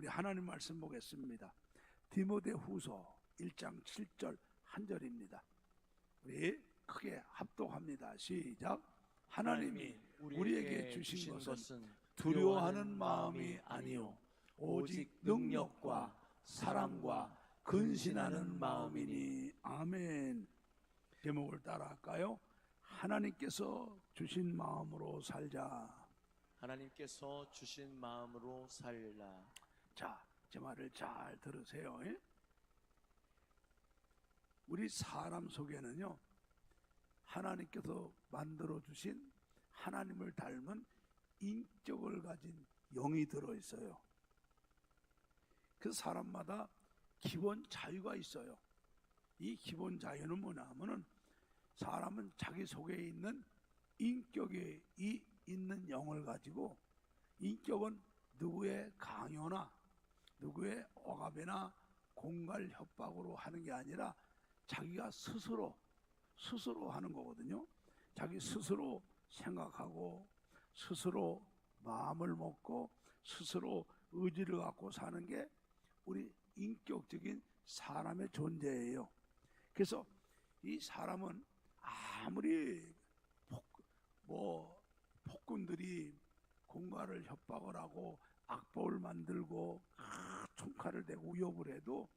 우리 하나님 말씀 보겠습니다. 디모데후서 1장 7절 한 절입니다. 우리 크게 합독합니다. 시작. 하나님이 우리에게 주신 것은 두려워하는 마음이 아니요 오직 능력과 사랑과 근신하는 마음이니. 아멘. 제목을 따라할까요? 하나님께서 주신 마음으로 살자. 하나님께서 주신 마음으로 살라. 자, 제 말을 잘 들으세요. 우리 사람 속에는요, 하나님께서 만들어주신 하나님을 닮은 인격을 가진 영이 들어있어요. 그 사람마다 기본 자유가 있어요. 이 기본 자유는 뭐냐 하면은 사람은 자기 속에 있는 인격에 있는 영을 가지고, 인격은 누구의 강요나 누구의 억압이나 공갈 협박으로 하는 게 아니라 자기가 스스로 하는 거거든요. 자기 스스로 생각하고 스스로 마음을 먹고 스스로 의지를 갖고 사는 게 우리 인격적인 사람의 존재예요. 그래서 이 사람은 아무리 폭군들이 공갈을 협박을 하고 악법을 만들고 총칼을 대고 위협을 해도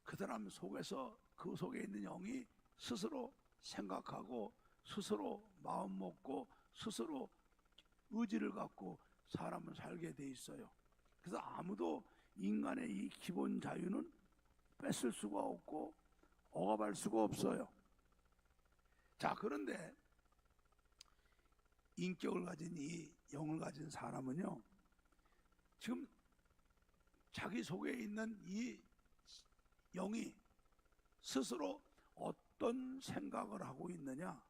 그 사람 속에서, 그 속에 있는 영이 스스로 생각하고 스스로 마음 먹고 스스로 의지를 갖고 사람은 살게 돼 있어요. 그래서 아무도 인간의 이 기본 자유는 뺏을 수가 없고 억압할 수가 없어요. 자, 그런데 인격을 가진 이 영을 가진 사람은요, 지금 자기 속에 있는 이 영이 스스로 어떤 생각을 하고 있느냐,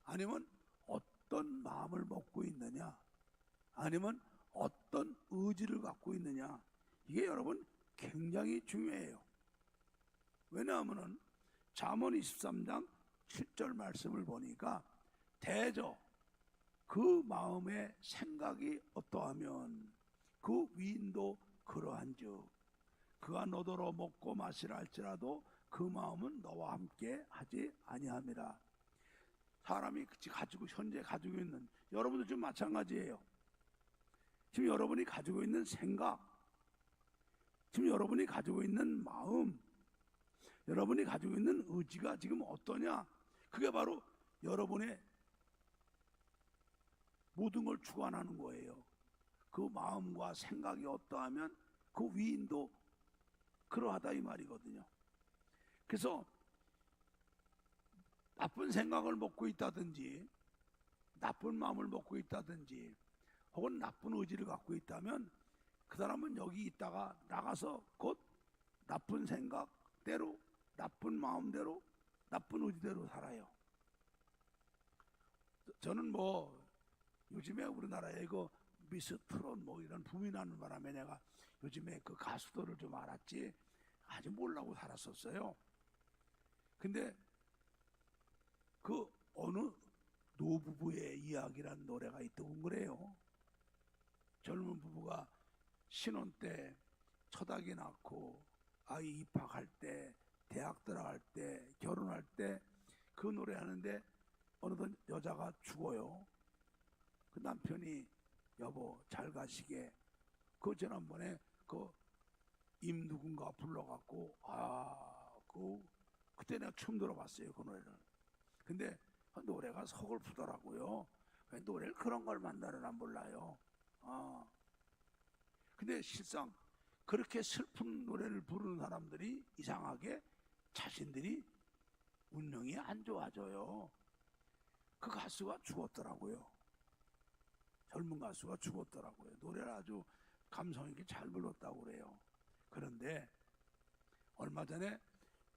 아니면 어떤 마음을 먹고 있느냐, 아니면 어떤 의지를 갖고 있느냐, 이게 여러분 굉장히 중요해요. 왜냐하면 잠언 23장 7절 말씀을 보니까 대저 그 마음의 생각이 어떠하면 그 위인도 그러한즉 그가 너더러 먹고 마시라 할지라도 그 마음은 너와 함께 하지 아니함이라. 사람이 현재 가지고 있는, 여러분도 좀 마찬가지예요. 지금 여러분이 가지고 있는 생각, 지금 여러분이 가지고 있는 마음, 여러분이 가지고 있는 의지가 지금 어떠냐, 그게 바로 여러분의 모든 걸 주관하는 거예요. 그 마음과 생각이 어떠하면 그 위인도 그러하다 이 말이거든요. 그래서 나쁜 생각을 먹고 있다든지 나쁜 마음을 먹고 있다든지 혹은 나쁜 의지를 갖고 있다면 그 사람은 여기 있다가 나가서 곧 나쁜 생각대로, 나쁜 마음대로, 나쁜 의지대로 살아요. 저는 요즘에 우리나라에 미스트롯 이런 붐이 나는 바람에 내가 요즘에 그 가수들을 좀 알았지 아직 몰라고 살았었어요. 근데 그 어느 노부부의 이야기란 노래가 있더군 그래요. 젊은 부부가 신혼 때 첫 아기 낳고 아이 입학할 때, 대학 들어갈 때, 결혼할 때 그 노래 하는데 어느덧 여자가 죽어요. 그 남편이 여보 잘 가시게, 그 지난번에 임 누군가 불러갖고 그때 내가 처음 들어봤어요 그 노래를. 근데 노래가 서글프더라고요. 왜 노래를 그런 걸 만나려나 몰라요. 근데 실상 그렇게 슬픈 노래를 부르는 사람들이 이상하게 자신들이 운명이 안 좋아져요. 그 가수가 죽었더라고요. 젊은 가수가 죽었더라고요. 노래를 아주 감성 있게 잘 불렀다고 그래요. 그런데 얼마 전에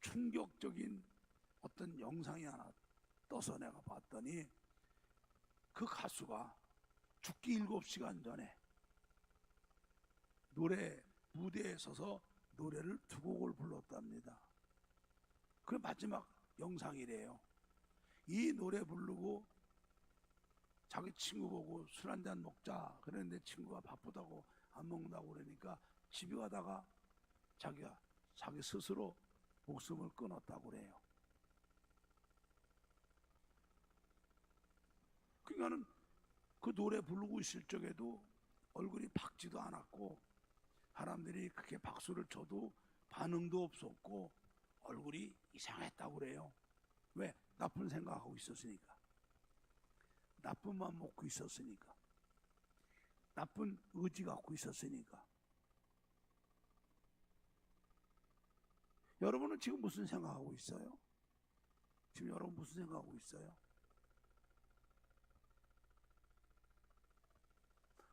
충격적인 어떤 영상이 하나 떠서 내가 봤더니 그 가수가 죽기 7시간 전에 노래 무대에 서서 노래를 2곡을 불렀답니다. 그 마지막 영상이래요. 이 노래 부르고 자기 친구 보고 술 한잔 먹자 그랬는데 친구가 바쁘다고 안 먹는다고 그러니까 집에 가다가 자기 스스로 목숨을 끊었다고 그래요. 그러니까는 그 노래 부르고 있을 적에도 얼굴이 밝지도 않았고 사람들이 그렇게 박수를 쳐도 반응도 없었고 얼굴이 이상했다고 그래요. 왜? 나쁜 생각하고 있었으니까. 나쁜 맘 먹고 있었으니까. 나쁜 의지 갖고 있었으니까. 여러분은 지금 무슨 생각하고 있어요? 지금 여러분 무슨 생각하고 있어요?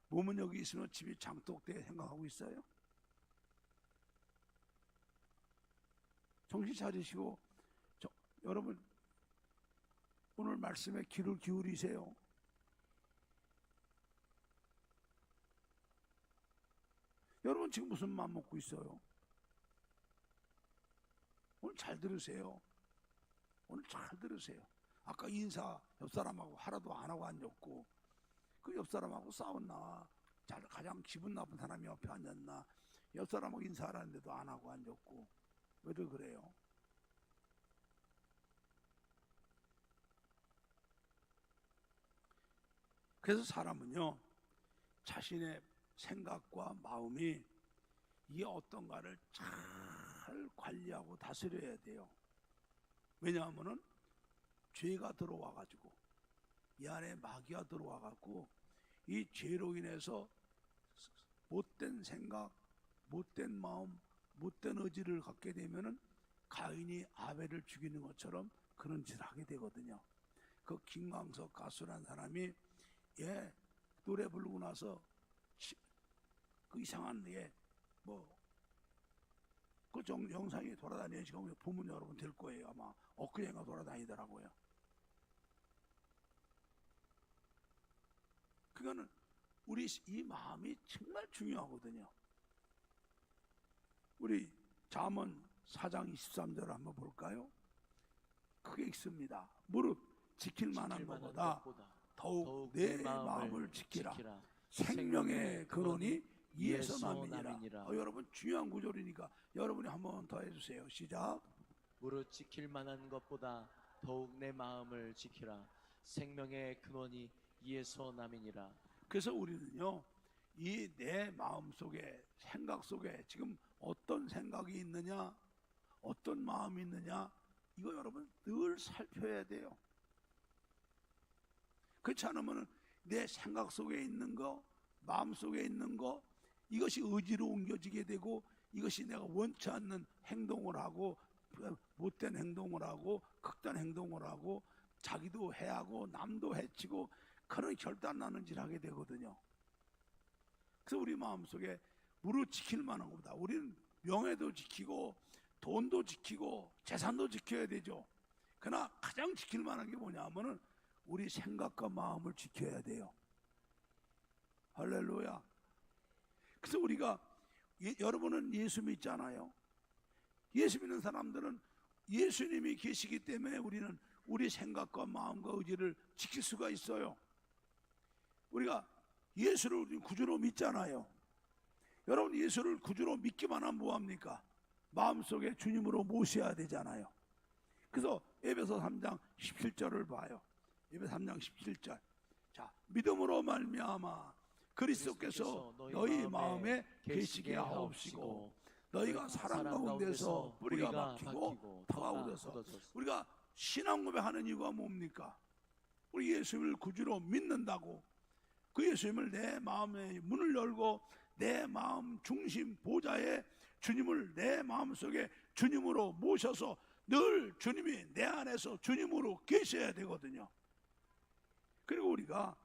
몸은 여기 있으면 집이 장독대 생각하고 있어요? 정신 차리시고 여러분 오늘 말씀에 귀를 기울이세요. 여러분 지금 무슨 마음 먹고 있어요? 오늘 잘 들으세요. 오늘 잘 들으세요. 아까 인사 옆 사람하고 하나도 안 하고 앉았고 그 옆 사람하고 싸웠나? 가장 기분 나쁜 사람이 옆에 앉았나? 옆 사람하고 인사하라는데도 안 하고 앉았고 왜들 그래요? 그래서 사람은요 자신의 생각과 마음이 이게 어떤가를 잘 관리하고 다스려야 돼요. 왜냐하면은 죄가 들어와가지고 이 안에 마귀가 들어와갖고 이 죄로 인해서 못된 생각, 못된 마음, 못된 의지를 갖게 되면은 가인이 아벨을 죽이는 것처럼 그런 짓을 하게 되거든요. 그 김광석 가수라는 사람이 노래 부르고 나서 그 이상한 그 영상이 돌아다니는 지금 보면 여러분 될 거예요. 아마 엊그제가 돌아다니더라고요. 그거는 우리 이 마음이 정말 중요하거든요. 우리 잠언 4장 23절을 한번 볼까요? 크게 읽습니다. 무릇 지킬 만한 것보다 더욱 내 마음을 지키라. 생명의 근원이 이에서 남이니라. 여러분 중요한 구절이니까 여러분이 한번 더 해주세요. 시작. 무릇 지킬 만한 것보다 더욱 내 마음을 지키라. 생명의 근원이 이에서 남이니라. 그래서 우리는요 이 내 마음 속에 생각 속에 지금 어떤 생각이 있느냐 어떤 마음이 있느냐 이거 여러분 늘 살펴야 돼요. 그렇지 않으면 내 생각 속에 있는 거 마음 속에 있는 거 이것이 의지로 옮겨지게 되고 이것이 내가 원치 않는 행동을 하고 못된 행동을 하고 극단 행동을 하고 자기도 해하고 남도 해치고 그런 결단 나는 짓 하게 되거든요. 그래서 우리 마음속에 무릇 지킬 만한 것보다 우리는 명예도 지키고 돈도 지키고 재산도 지켜야 되죠. 그러나 가장 지킬 만한 게 뭐냐 하면은 우리 생각과 마음을 지켜야 돼요. 할렐루야. 그래서 우리가 여러분은 예수 믿잖아요. 예수 믿는 사람들은 예수님이 계시기 때문에 우리는 우리 생각과 마음과 의지를 지킬 수가 있어요. 우리가 예수를 우리 구주로 믿잖아요. 여러분 예수를 구주로 믿기만 하면 뭐합니까? 마음속에 주님으로 모셔야 되잖아요. 그래서 에베소 3장 17절을 봐요. 에베소 3장 17절. 자, 믿음으로 말미암아 그리스도께서 너희 마음에 계시게 하옵시고 너희가 사랑 가운데서 뿌리가 박히고 터가 굳어서. 우리가 신앙 고백하는 이유가 뭡니까? 우리 예수님을 구주로 믿는다고 그 예수님을 내 마음의 문을 열고 내 마음 중심 보좌에 주님을 내 마음속에 주님으로 모셔서 늘 주님이 내 안에서 주님으로 계셔야 되거든요. 그리고 우리가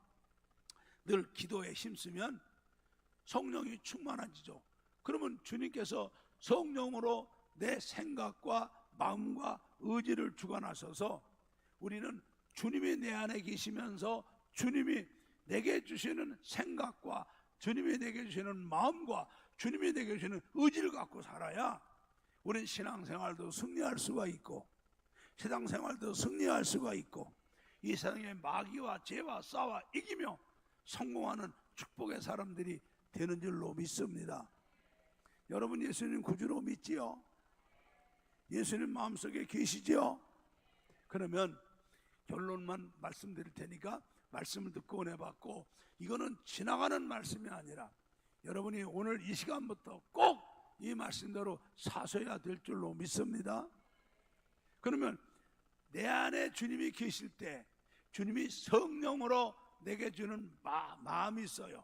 늘 기도에 힘쓰면 성령이 충만해지죠. 그러면 주님께서 성령으로 내 생각과 마음과 의지를 주관하셔서 우리는 주님이 내 안에 계시면서 주님이 내게 주시는 생각과 주님이 내게 주시는 마음과 주님이 내게 주시는 의지를 갖고 살아야 우리는 신앙생활도 승리할 수가 있고 세상생활도 승리할 수가 있고 이 세상의 마귀와 죄와 싸워 이기며 성공하는 축복의 사람들이 되는 줄로 믿습니다. 여러분 예수님 구주로 믿지요? 예수님 마음속에 계시죠? 그러면 결론만 말씀드릴 테니까 말씀을 듣고 은혜 받고, 이거는 지나가는 말씀이 아니라 여러분이 오늘 이 시간부터 꼭 이 말씀대로 사셔야 될 줄로 믿습니다. 그러면 내 안에 주님이 계실 때 주님이 성령으로 내게 주는 마음이 있어요.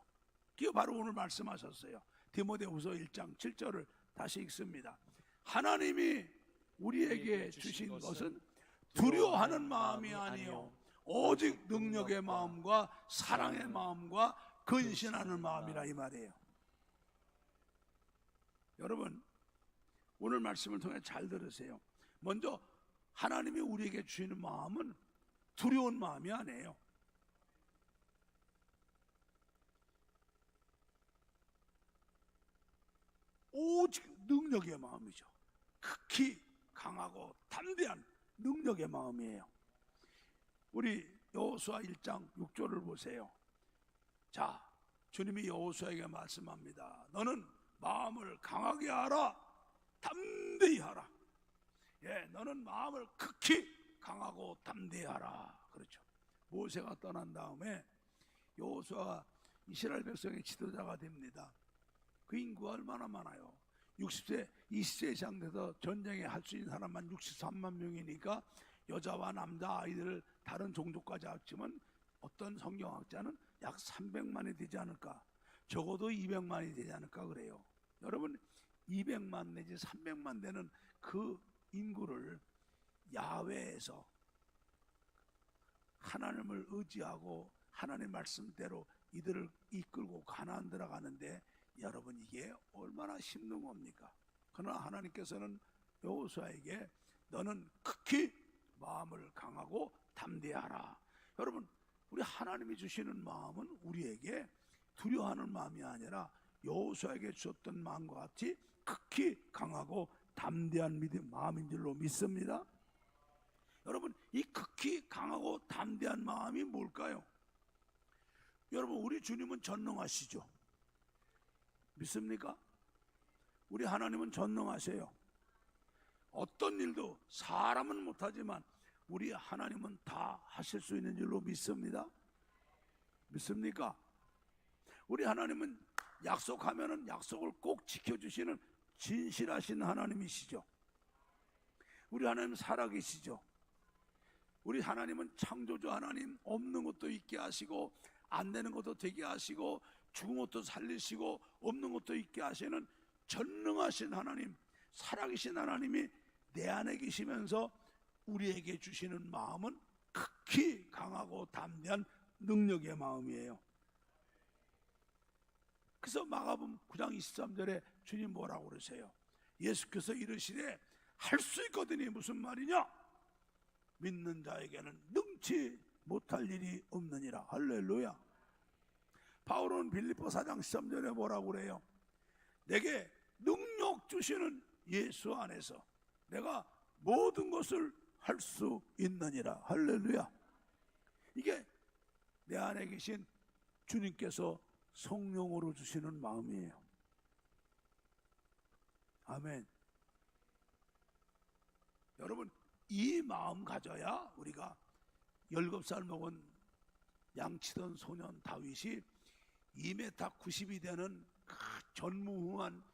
그게 바로 오늘 말씀하셨어요. 디모데후서 1장 7절을 다시 읽습니다. 하나님이 우리에게 주신 것은 두려워하는 마음이 아니요 오직 능력의 마음과 사랑의 마음과 근신하는 마음이라, 이 말이에요. 여러분 오늘 말씀을 통해 잘 들으세요. 먼저 하나님이 우리에게 주시는 마음은 두려운 마음이 아니에요. 오직 능력의 마음이죠. 극히 강하고 담대한 능력의 마음이에요. 우리 여호수아 1장 6절을 보세요. 자, 주님이 여호수아에게 말씀합니다. 너는 마음을 강하게 하라, 담대히 하라. 예, 너는 마음을 극히 강하고 담대히 하라. 그렇죠. 모세가 떠난 다음에 여호수아가 이스라엘 백성의 지도자가 됩니다. 그 인구가 얼마나 많아요? 60세, 20세 이상 돼서 전쟁에 할 수 있는 사람만 63만 명이니까 여자와 남자, 아이들을 다른 종족까지 합치면 어떤 성경학자는 약 300만이 되지 않을까, 적어도 200만이 되지 않을까 그래요. 여러분 200만 내지 300만 되는 그 인구를 야훼에서 하나님을 의지하고 하나님 말씀대로 이들을 이끌고 가나안 들어가는데, 여러분 이게 얼마나 힘든 겁니까? 그러나 하나님께서는 여호수아에게 너는 극히 마음을 강하고 담대하라. 여러분 우리 하나님이 주시는 마음은 우리에게 두려워하는 마음이 아니라 여호수아에게 주셨던 마음과 같이 극히 강하고 담대한 마음인 줄로 믿습니다. 여러분 이 극히 강하고 담대한 마음이 뭘까요? 여러분 우리 주님은 전능하시죠? 믿습니까? 우리 하나님은 전능하세요. 어떤 일도 사람은 못하지만 우리 하나님은 다 하실 수 있는 줄로 믿습니다. 믿습니까? 우리 하나님은 약속하면은 약속을 꼭 지켜주시는 진실하신 하나님이시죠. 우리 하나님은 살아계시죠. 우리 하나님은 창조주 하나님, 없는 것도 있게 하시고 안 되는 것도 되게 하시고 죽은 것도 살리시고 없는 것도 있게 하시는 전능하신 하나님, 살아계신 하나님이 내 안에 계시면서 우리에게 주시는 마음은 극히 강하고 담대한 능력의 마음이에요. 그래서 마가복음 9장 23절에 주님 뭐라고 그러세요? 예수께서 이르시되 할 수 있거든요. 무슨 말이냐? 믿는 자에게는 능치 못할 일이 없느니라. 할렐루야. 바울은 빌립보 4장 13절에 뭐라고 그래요? 내게 능력 주시는 예수 안에서 내가 모든 것을 할 수 있느니라. 할렐루야. 이게 내 안에 계신 주님께서 성령으로 주시는 마음이에요. 아멘. 여러분 이 마음 가져야 우리가 17살 먹은 양치던 소년 다윗이 2m 90이 되는 그 전무후무한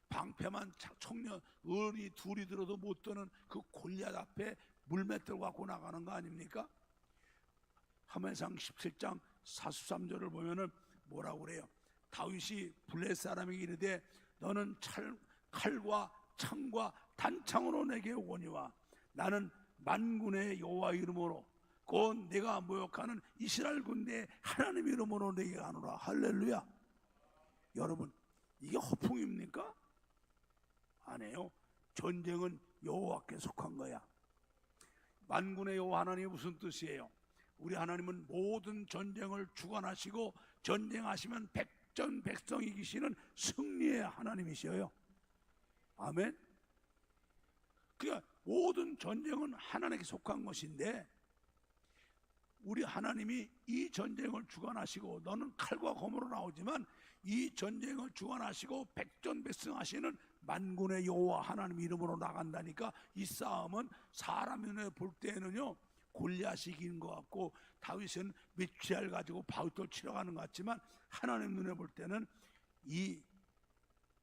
방패만 청년 어른이 둘이 들어도 못 드는 그 골리앗 앞에 물맷돌 갖고 나가는 거 아닙니까? 하멜상 17장 43절을 보면은 뭐라고 그래요? 다윗이 블레 사람에게 이르되 너는 칼과 창과 단창으로 내게 오거니와 나는 만군의 여호와 이름으로 곧 내가 모욕하는 이스라엘 군대의 하나님 이름으로 내게 가노라. 할렐루야. 여러분 이게 허풍입니까? 아니에요. 전쟁은 여호와께 속한 거야. 만군의 여호와 하나님이 무슨 뜻이에요? 우리 하나님은 모든 전쟁을 주관하시고 전쟁하시면 백전백성 이기시는 승리의 하나님이셔요. 아멘. 그러니까 모든 전쟁은 하나님께 속한 것인데 우리 하나님이 이 전쟁을 주관하시고 너는 칼과 검으로 나오지만 이 전쟁을 주관하시고 백전백승하시는 만군의 여호와 하나님 이름으로 나간다니까, 이 싸움은 사람 눈에 볼 때는요 골리앗이 이기는 것 같고 다윗은 메추알 가지고 바울돌 치러 가는 것 같지만, 하나님 눈에 볼 때는 이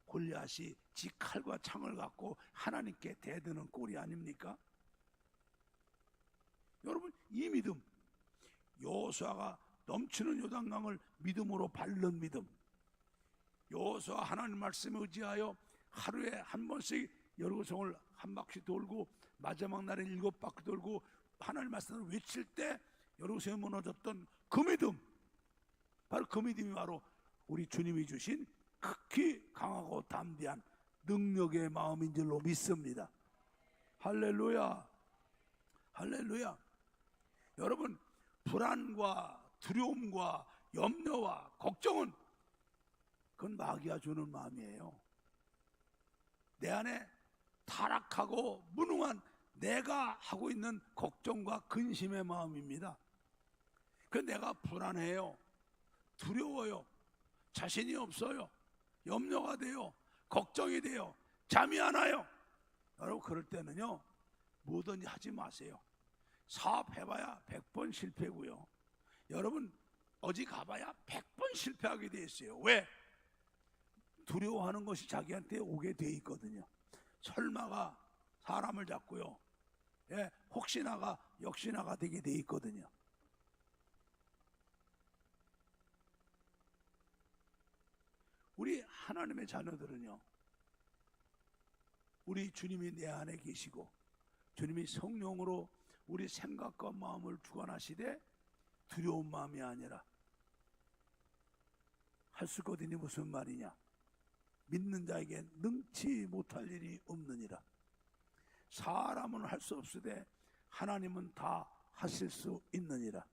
골리앗이 지 칼과 창을 갖고 하나님께 대드는 꼴이 아닙니까? 여러분, 이 믿음, 여호수아가 넘치는 요단강을 믿음으로 밟는 믿음, 여호수아 하나님 말씀에 의지하여 하루에 한 번씩 여리고성을 한 바퀴 돌고 마지막 날에 7바퀴 돌고 하나님 말씀을 외칠 때 여리고성이 무너졌던 그 믿음, 바로 그 믿음이 바로 우리 주님이 주신 극히 강하고 담대한 능력의 마음인 줄로 믿습니다. 할렐루야, 할렐루야. 여러분, 불안과 두려움과 염려와 걱정은 그건 마귀가 주는 마음이에요. 내 안에 타락하고 무능한 내가 하고 있는 걱정과 근심의 마음입니다. 그 내가 불안해요, 두려워요, 자신이 없어요, 염려가 돼요, 걱정이 돼요, 잠이 안 와요. 여러분, 그럴 때는요 뭐든지 하지 마세요. 사업해봐야 100번 실패고요, 여러분 어디 가봐야 100번 실패하게 돼 있어요. 왜? 두려워하는 것이 자기한테 오게 돼 있거든요. 설마가 사람을 잡고요, 혹시나가 역시나가 되게 돼 있거든요. 우리 하나님의 자녀들은요, 우리 주님이 내 안에 계시고 주님이 성령으로 우리 생각과 마음을 주관하시되 두려운 마음이 아니라, 할 수 있거든요. 무슨 말이냐? 믿는 자에게 능치 못할 일이 없느니라. 사람은 할 수 없으되 하나님은 다 하실 수 있느니라.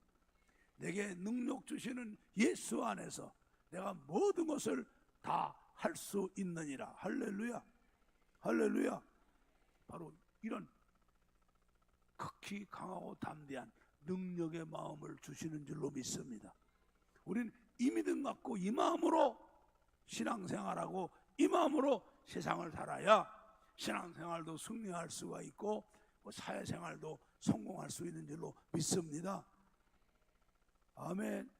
내게 능력 주시는 예수 안에서 내가 모든 것을 다 할 수 있느니라. 할렐루야, 할렐루야. 바로 이런 극히 강하고 담대한 능력의 마음을 주시는 줄로 믿습니다. 우리는 이 믿음 갖고 이 마음으로 신앙생활하고 이 마음으로 세상을 살아야 신앙생활도 승리할 수가 있고 사회생활도 성공할 수 있는 줄로 믿습니다. 아멘.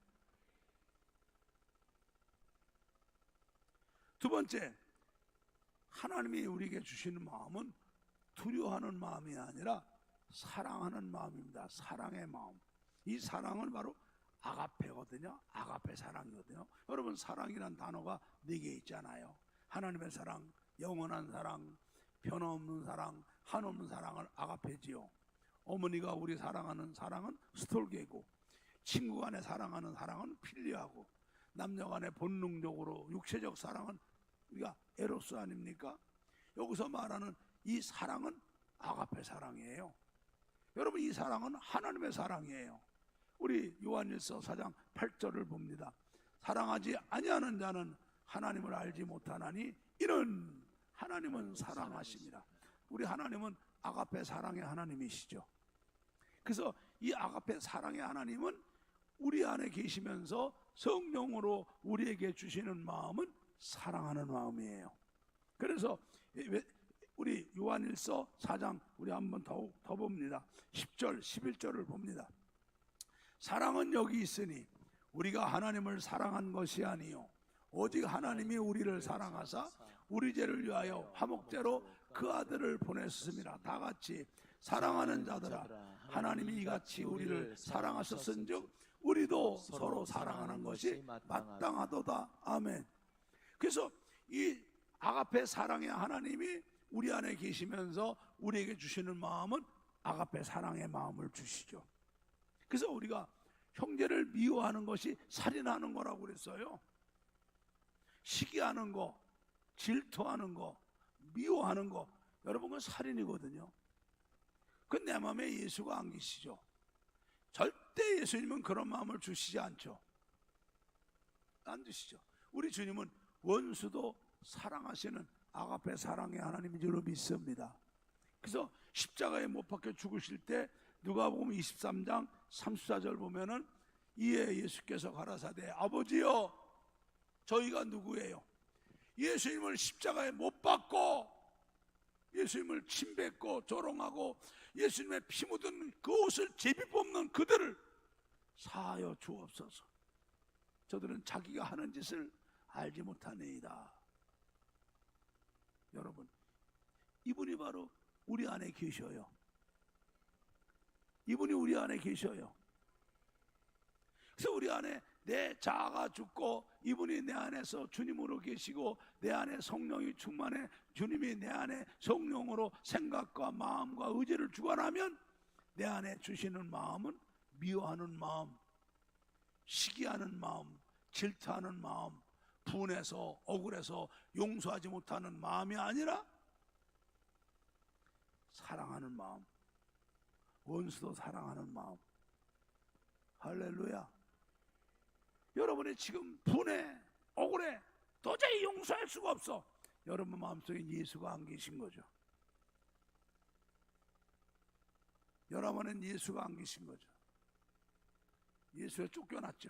두 번째, 하나님이 우리에게 주시는 마음은 두려워하는 마음이 아니라 사랑하는 마음입니다. 사랑의 마음. 이 사랑은 바로 아가페거든요. 아가페 사랑이거든요. 여러분, 사랑이란 단어가 4개 있잖아요. 하나님의 사랑, 영원한 사랑, 변함없는 사랑, 한없는 사랑을 아가페지요. 어머니가 우리 사랑하는 사랑은 스톨게고, 친구 간에 사랑하는 사랑은 필리하고, 남녀 간에 본능적으로 육체적 사랑은 우리가 에로스 아닙니까? 여기서 말하는 이 사랑은 아가페 사랑이에요. 여러분, 이 사랑은 하나님의 사랑이에요. 우리 요한일서 4장 8절을 봅니다. 사랑하지 아니하는 자는 하나님을 알지 못하나니 이는 하나님은 사랑하심이라. 우리 하나님은 아가페 사랑의 하나님이시죠. 그래서 이 아가페 사랑의 하나님은 우리 안에 계시면서 성령으로 우리에게 주시는 마음은 사랑하는 마음이에요. 그래서 우리 요한일서 4장 우리 한번 더 봅니다. 10절 11절을 봅니다. 사랑은 여기 있으니 우리가 하나님을 사랑한 것이 아니요 오직 하나님이 우리를 사랑하사 우리 죄를 위하여 화목제로 그 아들을 보냈습니다. 다 같이, 사랑하는 자들아, 하나님이 이같이 우리를 사랑하셨은즉 우리도 서로 사랑하는 것이 마땅하도다. 아멘. 그래서 이 아가페 사랑의 하나님이 우리 안에 계시면서 우리에게 주시는 마음은 아가페 사랑의 마음을 주시죠. 그래서 우리가 형제를 미워하는 것이 살인하는 거라고 그랬어요. 시기하는 거, 질투하는 거, 미워하는 거, 여러분, 그건 살인이거든요. 그건 내 마음에 예수가 안 계시죠. 절대 예수님은 그런 마음을 주시지 않죠. 안 주시죠. 우리 주님은 원수도 사랑하시는 아가페 사랑의 하나님인 줄로 믿습니다. 그래서 십자가에 못 박혀 죽으실 때 누가복음 23장 34절 보면은 이에 예수께서 가라사대 아버지여 저희가 누구예요? 예수님을 십자가에 못 박고 예수님을 침뱉고 조롱하고 예수님의 피 묻은 그 옷을 제비 뽑는 그들을 사하여 주옵소서. 저들은 자기가 하는 짓을 알지 못하네이다. 여러분, 이분이 바로 우리 안에 계셔요. 이분이 우리 안에 계셔요. 그래서 우리 안에 내 자아가 죽고 이분이 내 안에서 주님으로 계시고 내 안에 성령이 충만해 주님이 내 안에 성령으로 생각과 마음과 의지를 주관하면 내 안에 주시는 마음은 미워하는 마음, 시기하는 마음, 질투하는 마음, 분해서 억울해서 용서하지 못하는 마음이 아니라 사랑하는 마음, 원수도 사랑하는 마음. 할렐루야. 여러분이 지금 분해, 억울해, 도저히 용서할 수가 없어. 여러분 마음속에 예수가 안 계신 거죠. 여러분은 예수가 안 계신 거죠. 예수에 쫓겨났죠.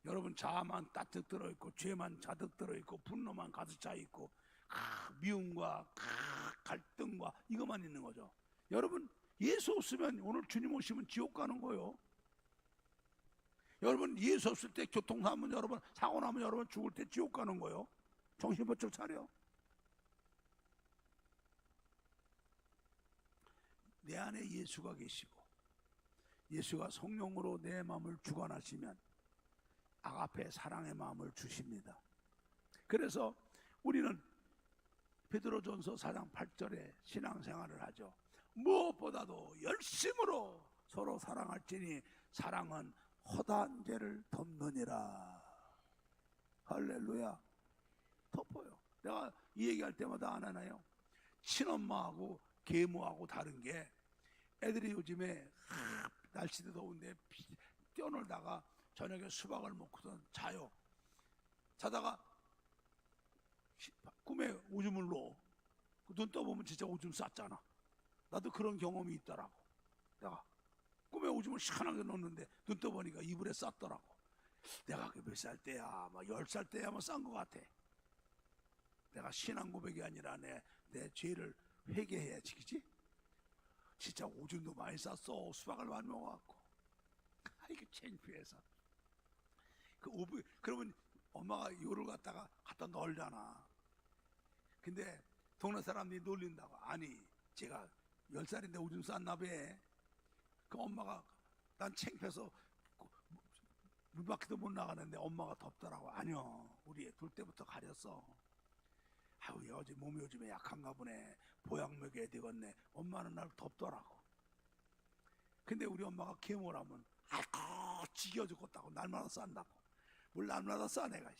여러분 자아만 따뜻 들어있고 죄만 자득 들어있고 분노만 가득 차있고 미움과 갈등과 이것만 있는 거죠. 여러분 예수 없으면 오늘 주님 오시면 지옥 가는 거예요. 여러분 예수 없을 때 교통사고 나면 여러분 사고 나면 여러분 죽을 때 지옥 가는 거예요. 정신 번쩍 차려. 내 안에 예수가 계시고 예수가 성령으로 내 마음을 주관하시면 아가페 사랑의 마음을 주십니다. 그래서 우리는 베드로전서 4장 8절에 신앙생활을 하죠. 무엇보다도 열심으로 서로 사랑할지니 사랑은 허다한 죄를 덮느니라. 할렐루야. 덮어요. 내가 이 얘기할 때마다 안 하나요? 친엄마하고 계모하고 다른 게 애들이 요즘에 날씨도 더운데 뛰어놀다가 저녁에 수박을 먹고선 자요. 자다가 꿈에 오줌을 넣어. 눈 떠보면 진짜 오줌 쌌잖아. 나도 그런 경험이 있더라고. 내가 꿈에 오줌을 시원하게 넣었는데 눈 떠보니까 이불에 쌌더라고. 내가 몇 살 때야? 막 10살 때야 뭐 싼 것 같아. 내가 신앙 고백이 아니라 내 죄를 회개해야지, 그치? 진짜 오줌도 많이 쌌어. 수박을 많이 먹어갖고. 이게 창피해서. 그러면 엄마가 이거를 갖다 널잖아. 근데 동네 사람들이 놀린다고. 아니, 제가 10살인데 오줌 쌌나 봐. 그 엄마가 난 창피해서 문 밖에도 못 나가는데 엄마가 덥더라고. 아니요, 우리 둘 때부터 가렸어. 아유, 어제 몸이 요즘에 약한가 보네. 보약 먹여야 되겠네. 엄마는 날 덥더라고. 근데 우리 엄마가 계모라면 아이고 지겨 죽겠다고 날마다 싼다고. 뭘 날마다 싸 내가.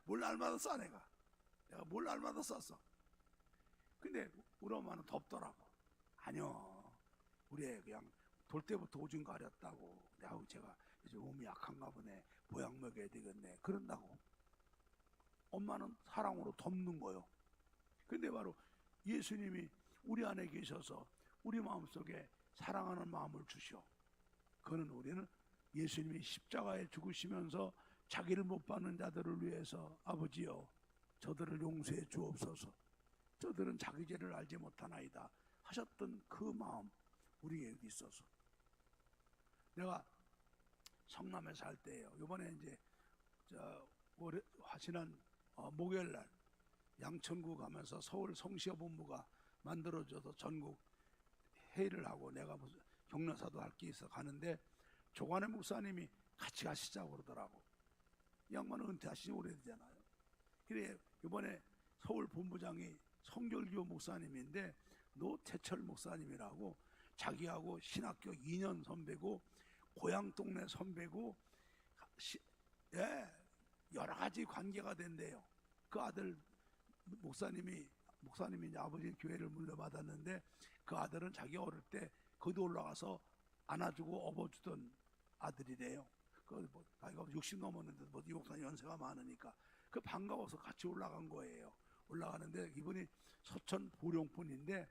뭘 날마다 싸 내가. 내가 뭘 날마다 쌌어. 근데 우리 엄마는 덥더라고. 아니요, 우리 그냥 돌 때부터 오줌 가렸다고. 아우 제가 이제 몸이 약한가 보네. 보약 먹여야 되겠네. 그런다고. 엄마는 사랑으로 덮는 거요. 근데 바로 예수님이 우리 안에 계셔서 우리 마음속에 사랑하는 마음을 주시오. 그는 우리는 예수님이 십자가에 죽으시면서 자기를 못 받는 자들을 위해서 아버지여 저들을 용서해 주옵소서. 저들은 자기 죄를 알지 못하나이다 하셨던 그 마음 우리에게 있어서. 내가 성남에 살 때예요. 이번에 이제 지난 목요일날 양천구 가면서 서울 성시어 본부가 만들어져서 전국 회의를 하고 내가 무슨 격려사도 할 게 있어 가는데 조관의 목사님이 같이 가시자고 그러더라고. 이 양반은 은퇴하신 지 오래되잖아요. 그래 이번에 서울 본부장이 성결교 목사님인데 노태철 목사님이라고 자기하고 신학교 2년 선배고 고향 동네 선배고 여러 가지 관계가 된대요. 그 아들 목사님이 이제 아버지 교회를 물려받았는데 그 아들은 자기 어릴 때 거기 올라가서 안아주고 업어주던 아들이래요. 나이가 60 넘었는데 이 목사님 연세가 많으니까 그 반가워서 같이 올라간 거예요. 올라가는데 이분이 서천 보령분인데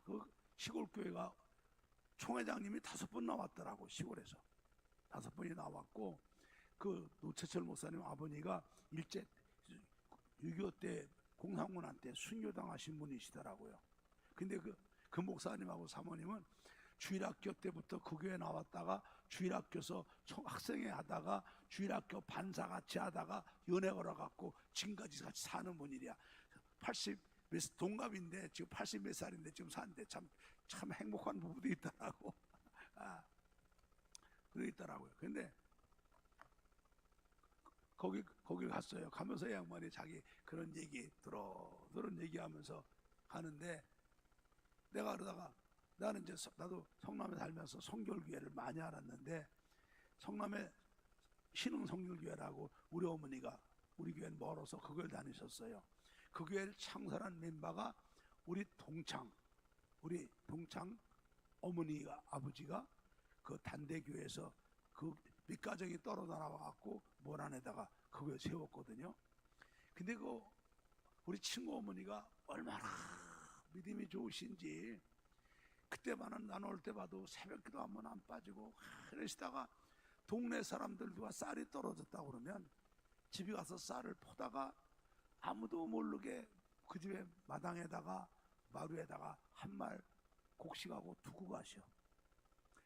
그 시골 교회가 총회장님이 5분 나왔더라고. 시골에서 5분이 나왔고 그 노채철 목사님 아버지가 일제 6.25 때 공산군한 테 순교당하신 분이시더라고요. 근데 그 목사님하고 사모님은 주일학교 때부터 그 교회 나왔다가 주일학교에서 학생회 하다가 주일학교 반사같이 하다가 연애 걸어갖고 지금까지 같이 사는 분이랴. 80 동갑인데 지금 80 몇 살인데 지금 사는데 참 행복한 부부도 있더라고. 그러 있더라고요. 근데 거기 갔어요. 가면서 이 양반이 자기 그런 얘기 들은 얘기하면서 가는데, 내가 그러다가 나는 이제 나도 성남에 살면서 성결교회를 많이 알았는데, 성남에 신흥 성결교회라고 우리 어머니가 우리 교회는 멀어서 그 교회를 다니셨어요. 그 교회를 창설한 멤버가 우리 동창 어머니가 아버지가 그 단대교회에서 그 밑가정이 떨어져 나와갖고 모란에다가 그 교회 세웠거든요. 근데 그 우리 친구 어머니가 얼마나 믿음이 좋으신지, 그때만은 나는 올 때 봐도 새벽기도 한 번 안 빠지고 그러시다가 동네 사람들 누가 쌀이 떨어졌다고 그러면 집에 가서 쌀을 포다가 아무도 모르게 그 집에 마당에다가 마루에다가 한 말 곡식하고 두고 가셔.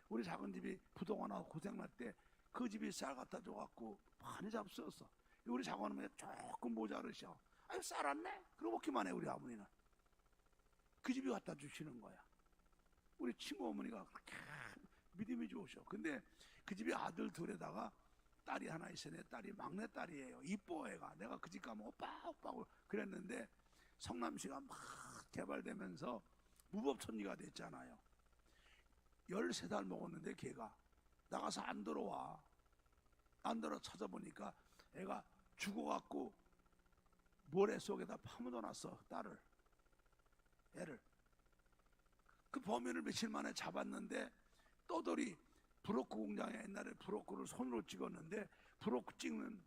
우리 작은 집이 부동하나 고생날 때 그 집이 쌀 갖다 줘갖고 많이 잡수었어. 우리 작은 어머니가 조금 모자르셔. 아유, 쌀 왔네? 그러고 먹기만 해. 우리 어머니는 그 집이 갖다 주시는 거야. 우리 친구 어머니가 그렇게 믿음이 좋으셔. 근데 그 집에 아들 둘에다가 딸이 하나 있어요. 내 딸이 막내 딸이에요. 이뻐 애가. 내가 그 집 가면 오빠 그랬는데 성남시가 막 개발되면서 무법천리가 됐잖아요. 13살 먹었는데 걔가 나가서 안 들어와. 안 들어 찾아보니까 애가 죽어갖고 모래 속에다 파묻어놨어. 애를. 그 범인을 며칠 만에 잡았는데, 떠돌이 브로커 공장에 옛날에 브로커를 손으로 찍었는데, 브로커 찍는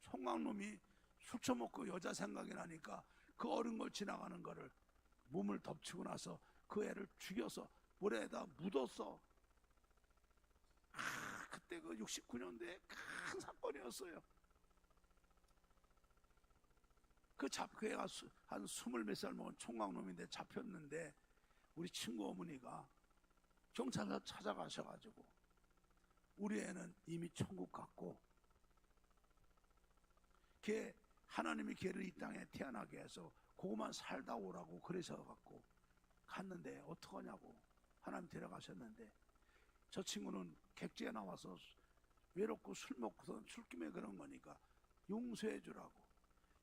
송강놈이 술 처먹고 여자 생각이 나니까 그 어린 걸 지나가는 거를 몸을 덮치고 나서 그 애를 죽여서 모래에다 묻었어. 그때 그 69년도에 큰 사건이었어요. 그 애가 한 20몇 살 먹은 총각놈인데 잡혔는데, 우리 친구 어머니가 경찰서 찾아가셔가지고 우리 애는 이미 천국 갔고 걔 하나님이 걔를 이 땅에 태어나게 해서 그거만 살다 오라고 그러셔갖고 갔는데 어떡하냐고. 하나님 데려가셨는데 저 친구는 객지에 나와서 외롭고 술 먹고서 술김에 그런 거니까 용서해 주라고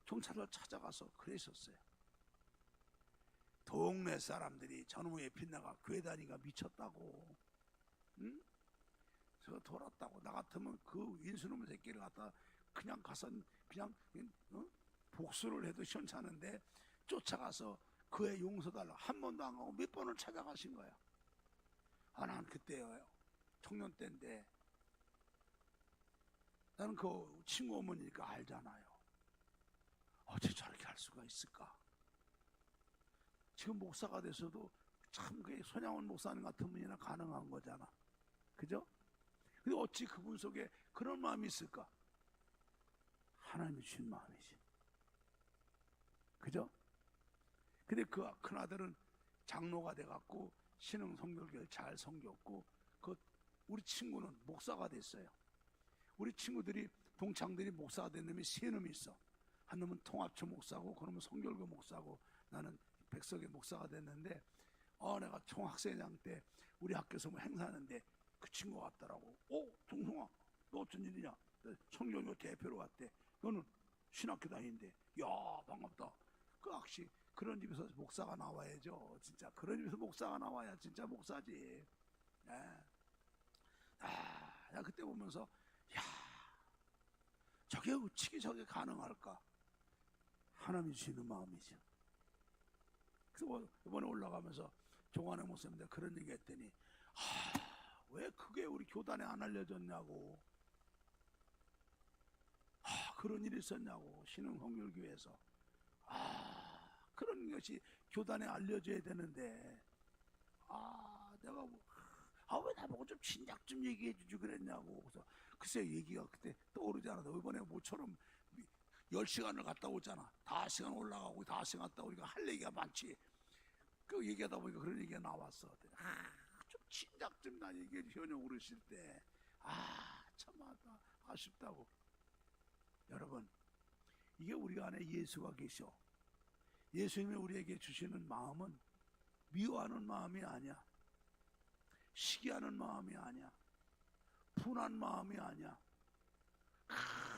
경찰을 찾아가서 그랬었어요. 동네 사람들이 저놈의 빛나가 교회 다니가 미쳤다고, 응? 저 돌았다고. 나 같으면 그 인수놈의 새끼를 갖다 그냥 가서 그냥 복수를 해도 시원찮은데 쫓아가서 그 애 용서 달라고 한 번도 안 가고 몇 번을 찾아가신 거야. 난 그때요, 청년 때인데 나는 그 친구 어머니니까 알잖아요. 어째 저렇게 할 수가 있을까? 지금 목사가 돼서도 참 그 손양원 목사님 같은 분이나 가능한 거잖아. 그죠? 근데 어찌 그분 속에 그런 마음이 있을까? 하나님이 주신 마음이지. 그죠? 근데 그 큰아들은 장로가 돼갖고 신흥 성결교회를 잘 섬겼고, 그 우리 친구는 목사가 됐어요. 우리 친구들이 동창들이 목사가 된 놈이 3놈이 있어. 한 놈은 통합처 목사고, 그놈은 성결교 목사고, 나는 백석의 목사가 됐는데, 내가 총학생회장 때 우리 학교에서 뭐 행사하는데 그 친구가 왔더라고. 동성아, 너 어쩐 일이냐? 성결교 대표로 왔대. 너는 신학교 다니는데, 야, 반갑다. 그 악시 그런 집에서 목사가 나와야죠. 진짜 그런 집에서 목사가 나와야 진짜 목사지. 네. 나 그때 보면서 야, 저게 어떻게 저게 가능할까? 하나님이 주시는 마음이죠. 그래서 이번에 올라가면서 종환의 목사님들 그런 얘기 했더니, 왜 그게 우리 교단에 안 알려졌냐고. 그런 일이 있었냐고. 신흥 성결교회에서. 그런 것이 교단에 알려져야 되는데, 내가 왜 나보고 좀 진작 좀 얘기해 주지 그랬냐고. 그래서 글쎄 얘기가 그때 떠오르지 않아. 이번에 모처럼 10시간을 갔다 오잖아. 5시간 올라가고 5시간 갔다 오니까 할 얘기가 많지. 그 얘기하다 보니까 그런 얘기가 나왔어. 좀 진작 좀 나 얘기해 현역 어르실 때. 참 아쉽다고. 여러분, 이게 우리 안에 예수가 계셔. 예수님이 우리에게 주시는 마음은 미워하는 마음이 아니야. 시기하는 마음이 아니야. 분한 마음이 아니야.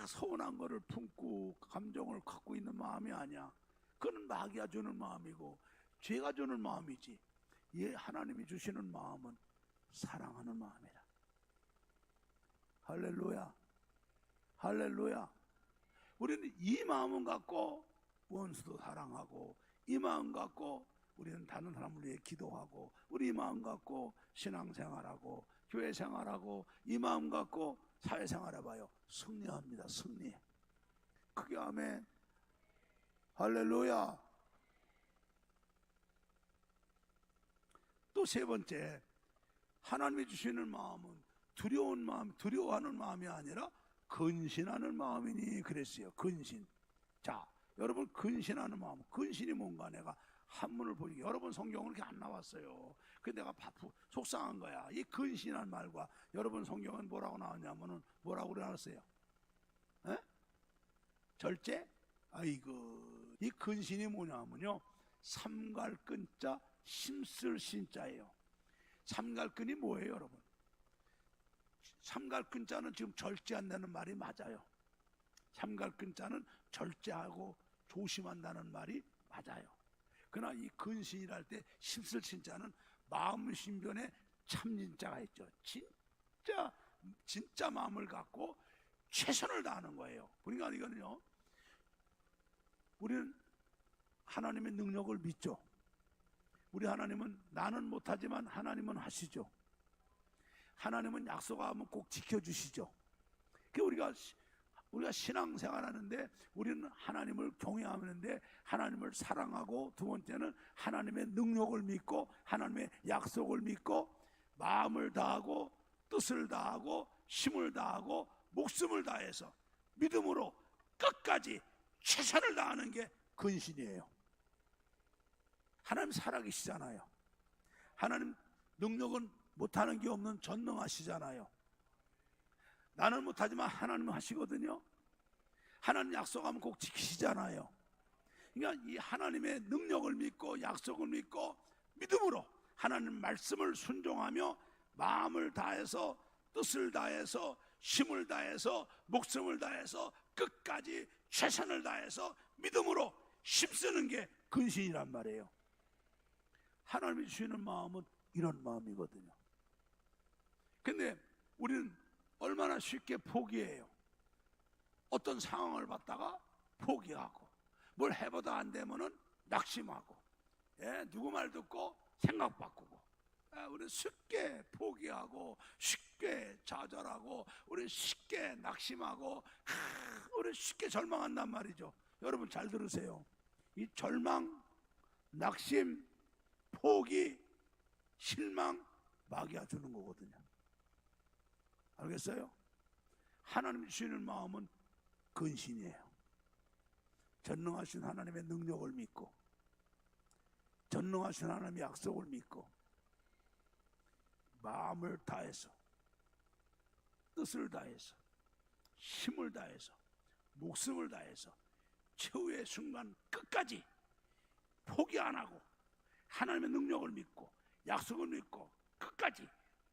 서운한 거를 품고 감정을 갖고 있는 마음이 아니야. 그건 마귀가 주는 마음이고 죄가 주는 마음이지. 하나님이 주시는 마음은 사랑하는 마음이라. 할렐루야. 할렐루야. 우리는 이 마음은 갖고 원수도 사랑하고, 이 마음 갖고 우리는 다른 사람을 위해 기도하고, 우리 이 마음 갖고 신앙생활하고 교회 생활하고, 이 마음 갖고 사회생활 해봐요. 승리합니다. 승리. 크게 아멘. 할렐루야. 또 세 번째, 하나님이 주시는 마음은 두려워하는 마음이 아니라 근신하는 마음이니 그랬어요. 근신. 자, 여러분, 근신하는 마음. 근신이 뭔가 내가 한문을 보니 여러분 성경은 그렇게 안 나왔어요. 근데 내가 속상한 거야. 이 근신한 말과 여러분 성경은 뭐라고 나왔냐면은 뭐라고 그래놨어요? 에? 절제? 아이고, 이 근신이 뭐냐면요, 삼갈근자 심쓸 신자예요. 삼갈근이 뭐예요, 여러분? 삼갈근자는 지금 절제한다는 말이 맞아요. 삼갈근자는 절제하고 조심한다는 말이 맞아요. 그러나 이 근신이랄 때 심쓸 신자는 마음신변에 참진자가 있죠. 진짜 마음을 갖고 최선을 다하는 거예요. 그러니까 이거는요, 우리는 하나님의 능력을 믿죠. 우리 하나님은 나는 못하지만 하나님은 하시죠. 하나님은 약속하면 꼭 지켜주시죠. 우리가 신앙생활하는데 우리는 하나님을 경외하는데 하나님을 사랑하고, 두 번째는 하나님의 능력을 믿고 하나님의 약속을 믿고 마음을 다하고 뜻을 다하고 힘을 다하고 목숨을 다해서 믿음으로 끝까지 최선을 다하는 게 근신이에요. 하나님 살아계시잖아요. 하나님 능력은 못하는 게 없는 전능하시잖아요. 나는 못하지만 하나님은 하시거든요. 하나님 약속하면 꼭 지키시잖아요. 그러니까 이 하나님의 능력을 믿고 약속을 믿고 믿음으로 하나님 말씀을 순종하며 마음을 다해서 뜻을 다해서 힘을 다해서 목숨을 다해서 끝까지 최선을 다해서 믿음으로 힘쓰는 게 근신이란 말이에요. 하나님이 주시는 마음은 이런 마음이거든요. 근데 우리는 얼마나 쉽게 포기해요. 어떤 상황을 봤다가 포기하고, 뭘 해보다 안 되면은 낙심하고, 누구 말 듣고 생각 바꾸고, 우리는 쉽게 포기하고 쉽게 좌절하고 우리는 쉽게 낙심하고 우리는 쉽게 절망한단 말이죠. 여러분 잘 들으세요. 이 절망, 낙심, 포기, 실망, 마귀가 주는 거거든요. 알겠어요? 하나님 주시는 마음은 근신이에요. 전능하신 하나님의 능력을 믿고, 전능하신 하나님의 약속을 믿고, 마음을 다해서 뜻을 다해서 힘을 다해서 목숨을 다해서 최후의 순간 끝까지 포기 안 하고 하나님의 능력을 믿고 약속을 믿고 끝까지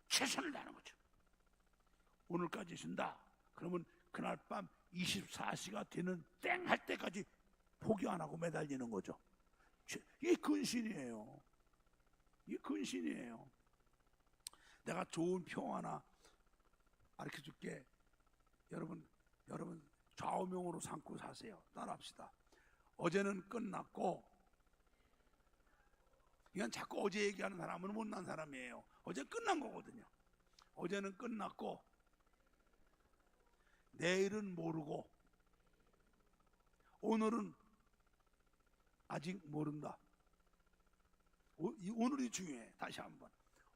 최선을 다하는 거죠. 오늘까지 준다 그러면 그날 밤 24시가 되는 땡 할 때까지 포기 안 하고 매달리는 거죠. 이게 근신이에요. 이게 근신이에요. 내가 좋은 표 하나 가르쳐 줄게. 여러분 좌우명으로 삼고 사세요. 따라합시다. 어제는 끝났고, 이건 자꾸 어제 얘기하는 사람은 못난 사람이에요. 어제 끝난 거거든요. 어제는 끝났고 내일은 모르고 오늘은 아직 모른다. 오늘이 중요해. 다시 한번.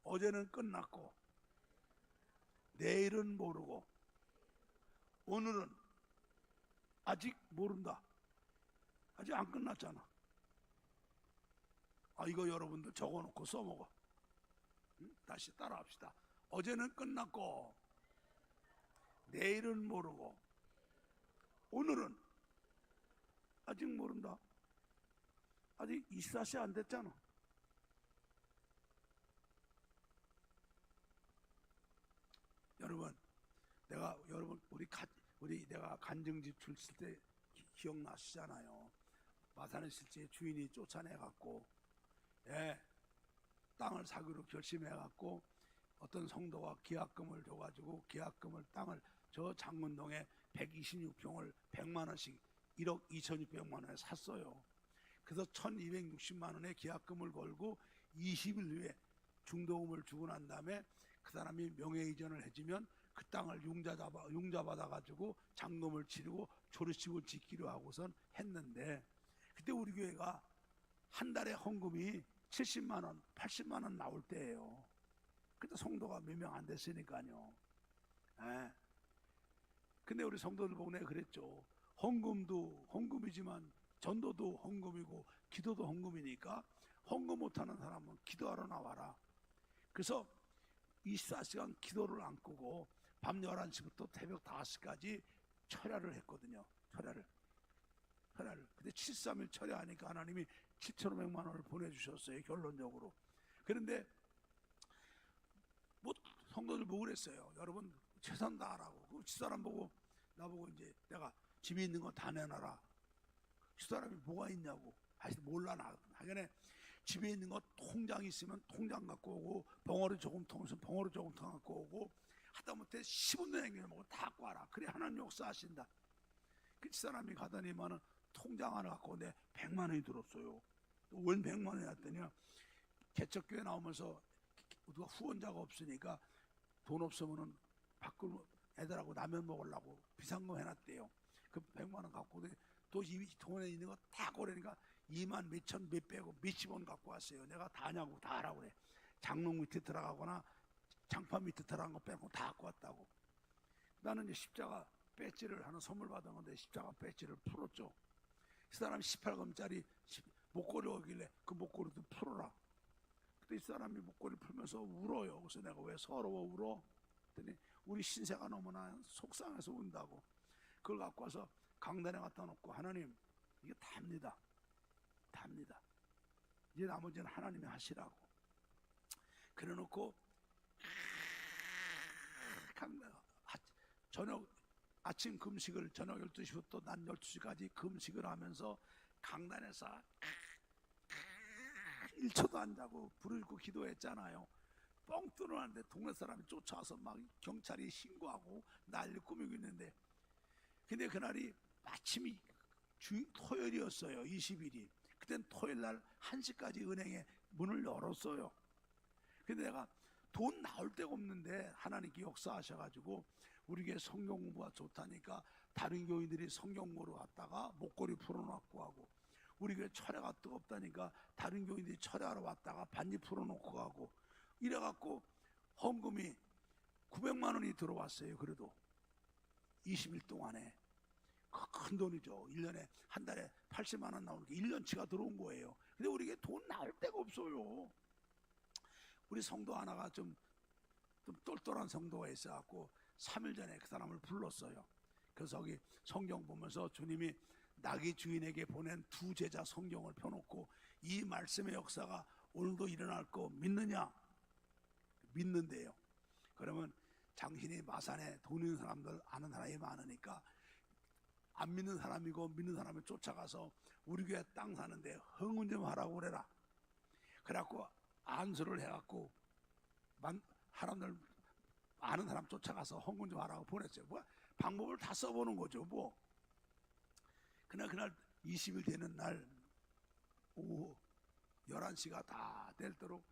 어제는 끝났고 내일은 모르고 오늘은 아직 모른다. 아직 안 끝났잖아. 이거 여러분들 적어놓고 써먹어. 응? 다시 따라합시다. 어제는 끝났고 내일은 모르고 오늘은 아직 모른다. 아직 24시 안 됐잖아. 여러분, 내가 간증집 줄칠 때 기억나시잖아요. 마산의 실제 주인이 쫓아내갖고, 땅을 사기로 결심해갖고 어떤 성도가 계약금을 줘가지고 계약금을 땅을 저 장문동에 126평을 100만 원씩 1억 2,600만 원에 샀어요. 그래서 1,260만 원의 계약금을 걸고 20일 후에 중도금을 주고 난 다음에 그 사람이 명예이전을 해주면 그 땅을 융자 받아가지고 장금을 치르고 조르식을 짓기로 하고선 했는데, 그때 우리 교회가 한 달에 헌금이 70만 원, 80만 원 나올 때예요. 그때 성도가 몇 명 안 됐으니까요. 근데 우리 성도들 보고 내가 그랬죠. 헌금도 헌금이지만 전도도 헌금이고 기도도 헌금이니까 헌금 못하는 사람은 기도하러 나와라. 그래서 24시간 기도를 안 끄고 밤 11시부터 새벽 5시까지 철야를 했거든요. 철야를. 근데 731 철야하니까 하나님이 7,500만 원을 보내주셨어요. 결론적으로. 그런데 뭐 성도들 보고 그랬어요. 여러분 최선 다하라고. 그 집사람 보고 나보고 이제 내가 집에 있는 거 다 내놔라. 집사람이 뭐가 있냐고. 하여튼 몰라 나. 하여간에 집에 있는 거 통장 있으면 통장 갖고 오고 벙어리 저금통 있으면 벙어리 저금통 갖고 오고 하다못해 10원 내기를 먹고 다 갖고 와라. 그래 하나님 역사하신다. 그 집사람이 가더니만은 통장 하나 갖고 오는데 100만 원이 들었어요. 원 100만 원이 왔더니 개척교회 나오면서 누가 후원자가 없으니까 돈 없으면은 밖으로 애들하고 라면 먹으려고 비상금 해놨대요. 그 100만 원 갖고 오더니 또 이 돈에 있는 거 다 고르니까 2만 몇천 몇백원 몇십 원 갖고 왔어요. 내가 다냐고 다 하라고 그래. 장롱 밑에 들어가거나 장판 밑에 들어간 거 빼고 다 갖고 왔다고. 나는 이제 십자가 배지를 하나 선물 받은 건데 십자가 배지를 풀었죠. 그 사람이 18금짜리 목걸이 오길래 그 목걸이도 풀어라. 그때 이 사람이 목걸이 풀면서 울어요. 그래서 내가 왜 서러워 울어? 그랬더니 우리 신세가 너무나 속상해서 운다고. 그걸 갖고 와서 강단에 갖다 놓고 하나님 이게 답니다. 이제 나머지는 하나님이 하시라고. 그래 놓고 저녁 아침 금식을 저녁 12시부터 낮 12시까지 금식을 하면서 강단에서 1초도 안 자고 불을 끄고 기도했잖아요. 뻥 뚫어놨는데 동네 사람이 쫓아와서 막 경찰이 신고하고 난리 꾸미고 있는데, 근데 그날이 마침이 토요일이었어요. 20일이. 그땐 토요일날 1시까지 은행에 문을 열었어요. 근데 내가 돈 나올 데가 없는데 하나님께 역사하셔가지고 우리 교회 성경 공부가 좋다니까 다른 교인들이 성경 공부로 왔다가 목걸이 풀어놓고 하고, 우리 교회 철야가 뜨겁다니까 다른 교인들이 철야하러 왔다가 반지 풀어놓고 가고, 이래갖고 헌금이 900만 원이 들어왔어요. 그래도 20일 동안에. 큰 돈이죠. 1년에 한 달에 80만 원 나오니까 1년치가 들어온 거예요. 근데 우리에게 돈 나올 데가 없어요. 우리 성도 하나가 좀 똘똘한 성도가 있어갖고 3일 전에 그 사람을 불렀어요. 그래서 거기 성경 보면서 주님이 나귀 주인에게 보낸 두 제자 성경을 펴놓고 이 말씀의 역사가 오늘도 일어날 거 믿느냐? 믿는데요. 그러면 당신이 마산에 돈 있는 사람들 아는 사람이 많으니까 안 믿는 사람이고 믿는 사람을 쫓아가서 우리 교회 땅 사는데 흥은 좀 하라고 그래라. 그래갖고 안수를 해갖고 사람들 아는 사람 쫓아가서 헌금 좀 하라고 보냈어요. 뭐 방법을 다 써보는 거죠. 뭐 그날 20일 되는 날 오후 11시가 다 될도록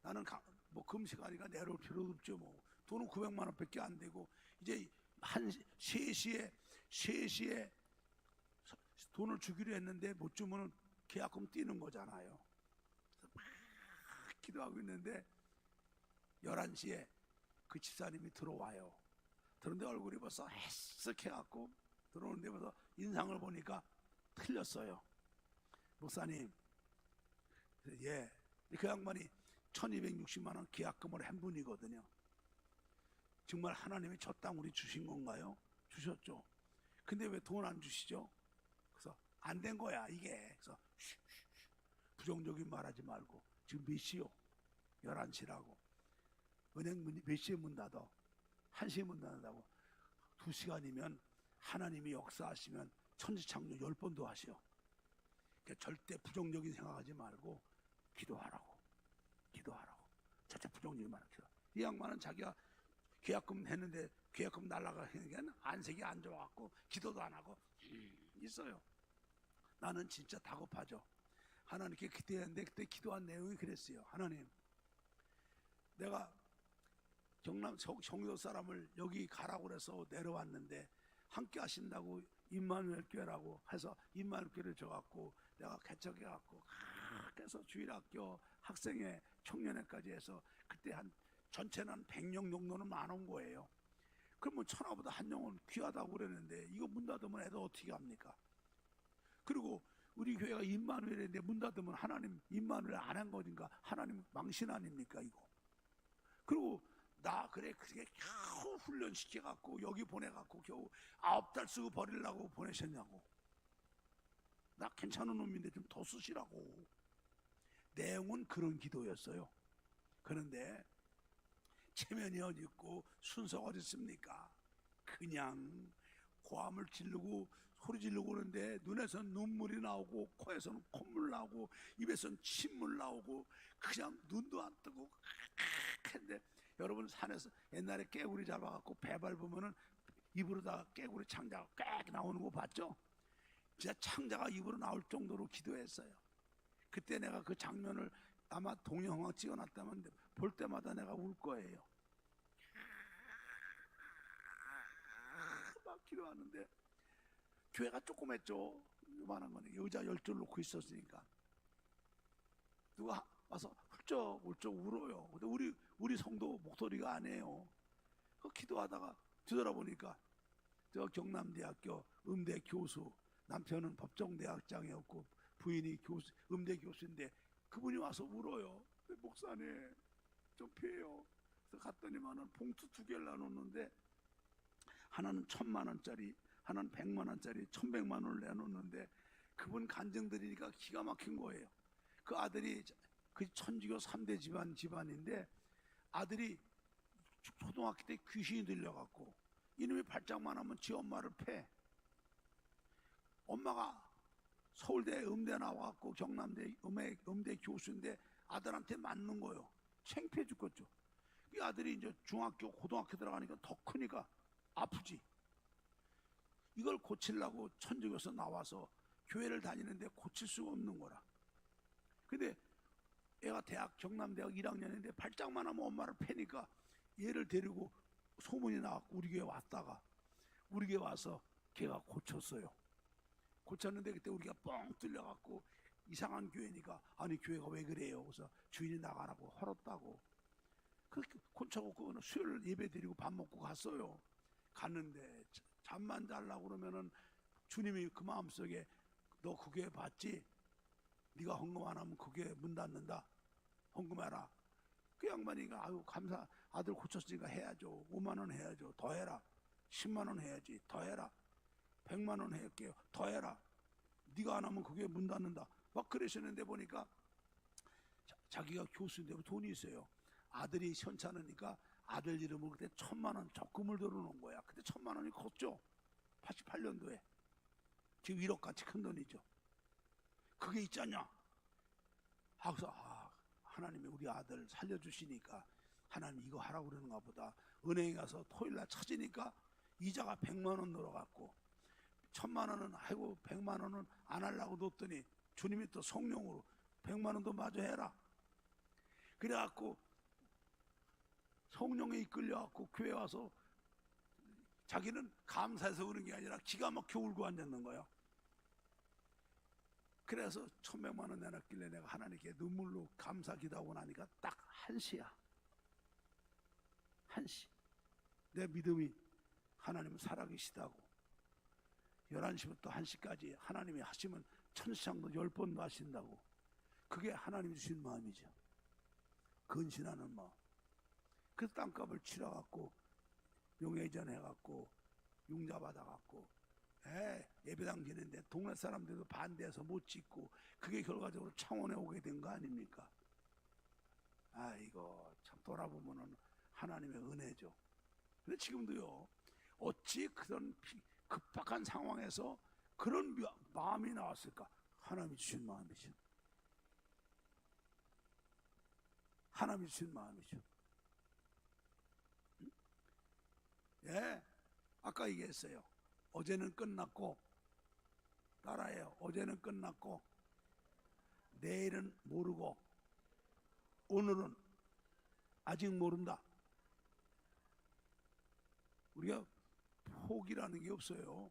나는 뭐 금시간이니까 내려올 필요도 없죠. 뭐 돈은 900만 원밖에 안 되고 이제 한 3시에 돈을 주기로 했는데 못 주면 계약금 뛰는 거잖아요. 그래서 막 기도하고 있는데 11시에 그 집사님이 들어와요. 그런데 얼굴이 벌써 헬쓱해갖고 들어오는데 벌써 인상을 보니까 틀렸어요. 목사님, 예, 그 양반이 1260만 원 계약금을 한 분이거든요. 정말 하나님이 저 땅 우리 주신 건가요? 주셨죠. 근데 왜 돈 안 주시죠? 그래서 안 된 거야 이게. 그래서 부정적인 말하지 말고, 지금 몇 시요? 11시라고. 은행 문이 몇 시에 문 닫아? 1시에 문 닫는다고. 2시간이면 하나님이 역사하시면 천지창조 10번도 하셔. 그러니까 절대 부정적인 생각하지 말고 기도하라고. 절대 부정적인 말 하지. 이 양반은 자기가 계약금 했는데 계약금 날라가니까 안색이 안 좋아갖고 기도도 안 하고 있어요. 나는 진짜 다급하죠. 하나님께 기도했는데 그때 기도한 내용이 그랬어요. 하나님, 내가 경남 성도 사람을 여기 가라고 그래서 내려왔는데 함께 하신다고 임마누엘 교회라고 해서 임마누엘 교회를 줘갖고 내가 개척해갖고 그래서 주일학교 학생회 청년회까지 해서 그때 한 전체는 한 100명 정도는 안 온 거예요. 그러면 천하보다 한 명은 귀하다고 그랬는데 이거 문 닫으면 애들 어떻게 합니까? 그리고 우리 교회가 임마누엘인데 문 닫으면 하나님 임마누엘 안 한 거니까 하나님 망신 아닙니까 이거? 그리고 나 그래 그게 겨우 훈련시켜갖고 여기 보내갖고 겨우 9달 쓰고 버리려고 보내셨냐고. 나 괜찮은 놈인데 좀 더 쓰시라고. 내용은 그런 기도였어요. 그런데 체면이 어디 있고 순서가 어디 있습니까? 그냥 고함을 지르고 소리 지르고 그러는데 눈에선 눈물이 나오고 코에서는 콧물 나오고 입에선 침물 나오고 그냥 눈도 안 뜨고 근데 여러분 산에서 옛날에 깨구리 잡아갖고 배 밟으면은 입으로다가 깨구리 창자가 꽥 나오는 거 봤죠? 진짜 창자가 입으로 나올 정도로 기도했어요. 그때 내가 그 장면을 아마 동영상 찍어놨다면 볼 때마다 내가 울 거예요. 막 기도하는데 교회가 조그맸죠. 요만한 거는 여자 10줄 놓고 있었으니까 누가 와서 훌쩍훌쩍 울어요. 근데 우리 성도 목소리가 아니에요. 그 기도하다가 뒤돌아보니까 저 경남대학교 음대 교수, 남편은 법정대학장이었고 부인이 음대 교수인데 그분이 와서 울어요. 목사님 좀 피해요. 그래서 갔더니만은 봉투 2개를 나눴는데 하나는 1000만 원짜리, 하나는 100만 원짜리, 1100만 원을 내놓는데 그분 간증 들으니까 기가 막힌 거예요. 그 아들이 그 천주교 3대 집안인데 아들이 초등학교 때 귀신이 들려갖고 이놈이 발작만 하면 지 엄마를 패. 엄마가 서울대 음대 나와갖고 경남대 음대 교수인데 아들한테 맞는 거예요. 창피해 죽겠죠. 이 아들이 이제 중학교 고등학교 들어가니까 더 크니까 아프지. 이걸 고치려고 천주교에서 나와서 교회를 다니는데 고칠 수가 없는 거라. 근데 애가 경남대학 1학년인데 발작만 하면 엄마를 패니까 얘를 데리고 소문이 나왔고 우리 교회 왔다가 우리 교회 와서 걔가 고쳤어요. 고쳤는데 그때 우리가 뻥 뚫려갖고 이상한 교회니까 아니 교회가 왜 그래요? 그래서 주인이 나가라고 헐었다고. 그렇게 고쳐갖고 수요일 예배 드리고 밥 먹고 갔어요. 갔는데 잠만 자려고 그러면은 주님이 그 마음속에 너 그 교회 봤지? 네가 헌금 안 하면 그 교회 문 닫는다. 헌금해라. 그 양반이가 아유 감사 아들 고쳤으니까 해야죠. 5만 원 해야죠. 더 해라. 10만 원 해야지. 더 해라. 100만 원 할게요. 더 해라. 네가 안 하면 그게 문 닫는다. 막 그러시는데 보니까 자기가 교수인데 돈이 있어요. 아들이 현찮으니까 아들 이름으로 그때 1000만 원 적금을 들어놓은 거야. 그때 1000만 원이 컸죠. 88년도에. 지금 1억 같이 큰 돈이죠. 그게 있잖냐. 그래서 하나님이 우리 아들 살려주시니까 하나님 이거 하라고 그러는가 보다. 은행에 가서 토요일날 찾으니까 이자가 100만 원 늘어갔고 1000만 원은 아이고 100만 원은 안 하려고 뒀더니 주님이 또 성령으로 100만 원도 마저 해라. 그래갖고 성령에 이끌려갖고 교회 와서 자기는 감사해서 그런 게 아니라 기가 막혀 울고 앉았는 거예요. 그래서 1100만 원 내놨길래 내가 하나님께 눈물로 감사 기도하고 나니까 딱 1시야. 1시. 내 믿음이 하나님은 살아계시다고. 11시부터 1시까지 하나님이 하시면 천시창도 10번도 하신다고. 그게 하나님이 주신 마음이죠. 근신하는 마음. 그 땅값을 치러갖고 용해전 해갖고 융자 받아갖고 예배당 지는데 동네 사람들도 반대해서 못 짓고, 그게 결과적으로 창원에 오게 된 거 아닙니까? 이거 참 돌아보면은 하나님의 은혜죠. 근데 지금도요, 어찌 그런 급박한 상황에서 그런 마음이 나왔을까? 하나님이 주신 마음이죠. 하나님이 주신 마음이죠. 아까 얘기했어요. 어제는 끝났고, 따라해요. 어제는 끝났고, 내일은 모르고, 오늘은 아직 모른다. 우리가 포기라는 게 없어요.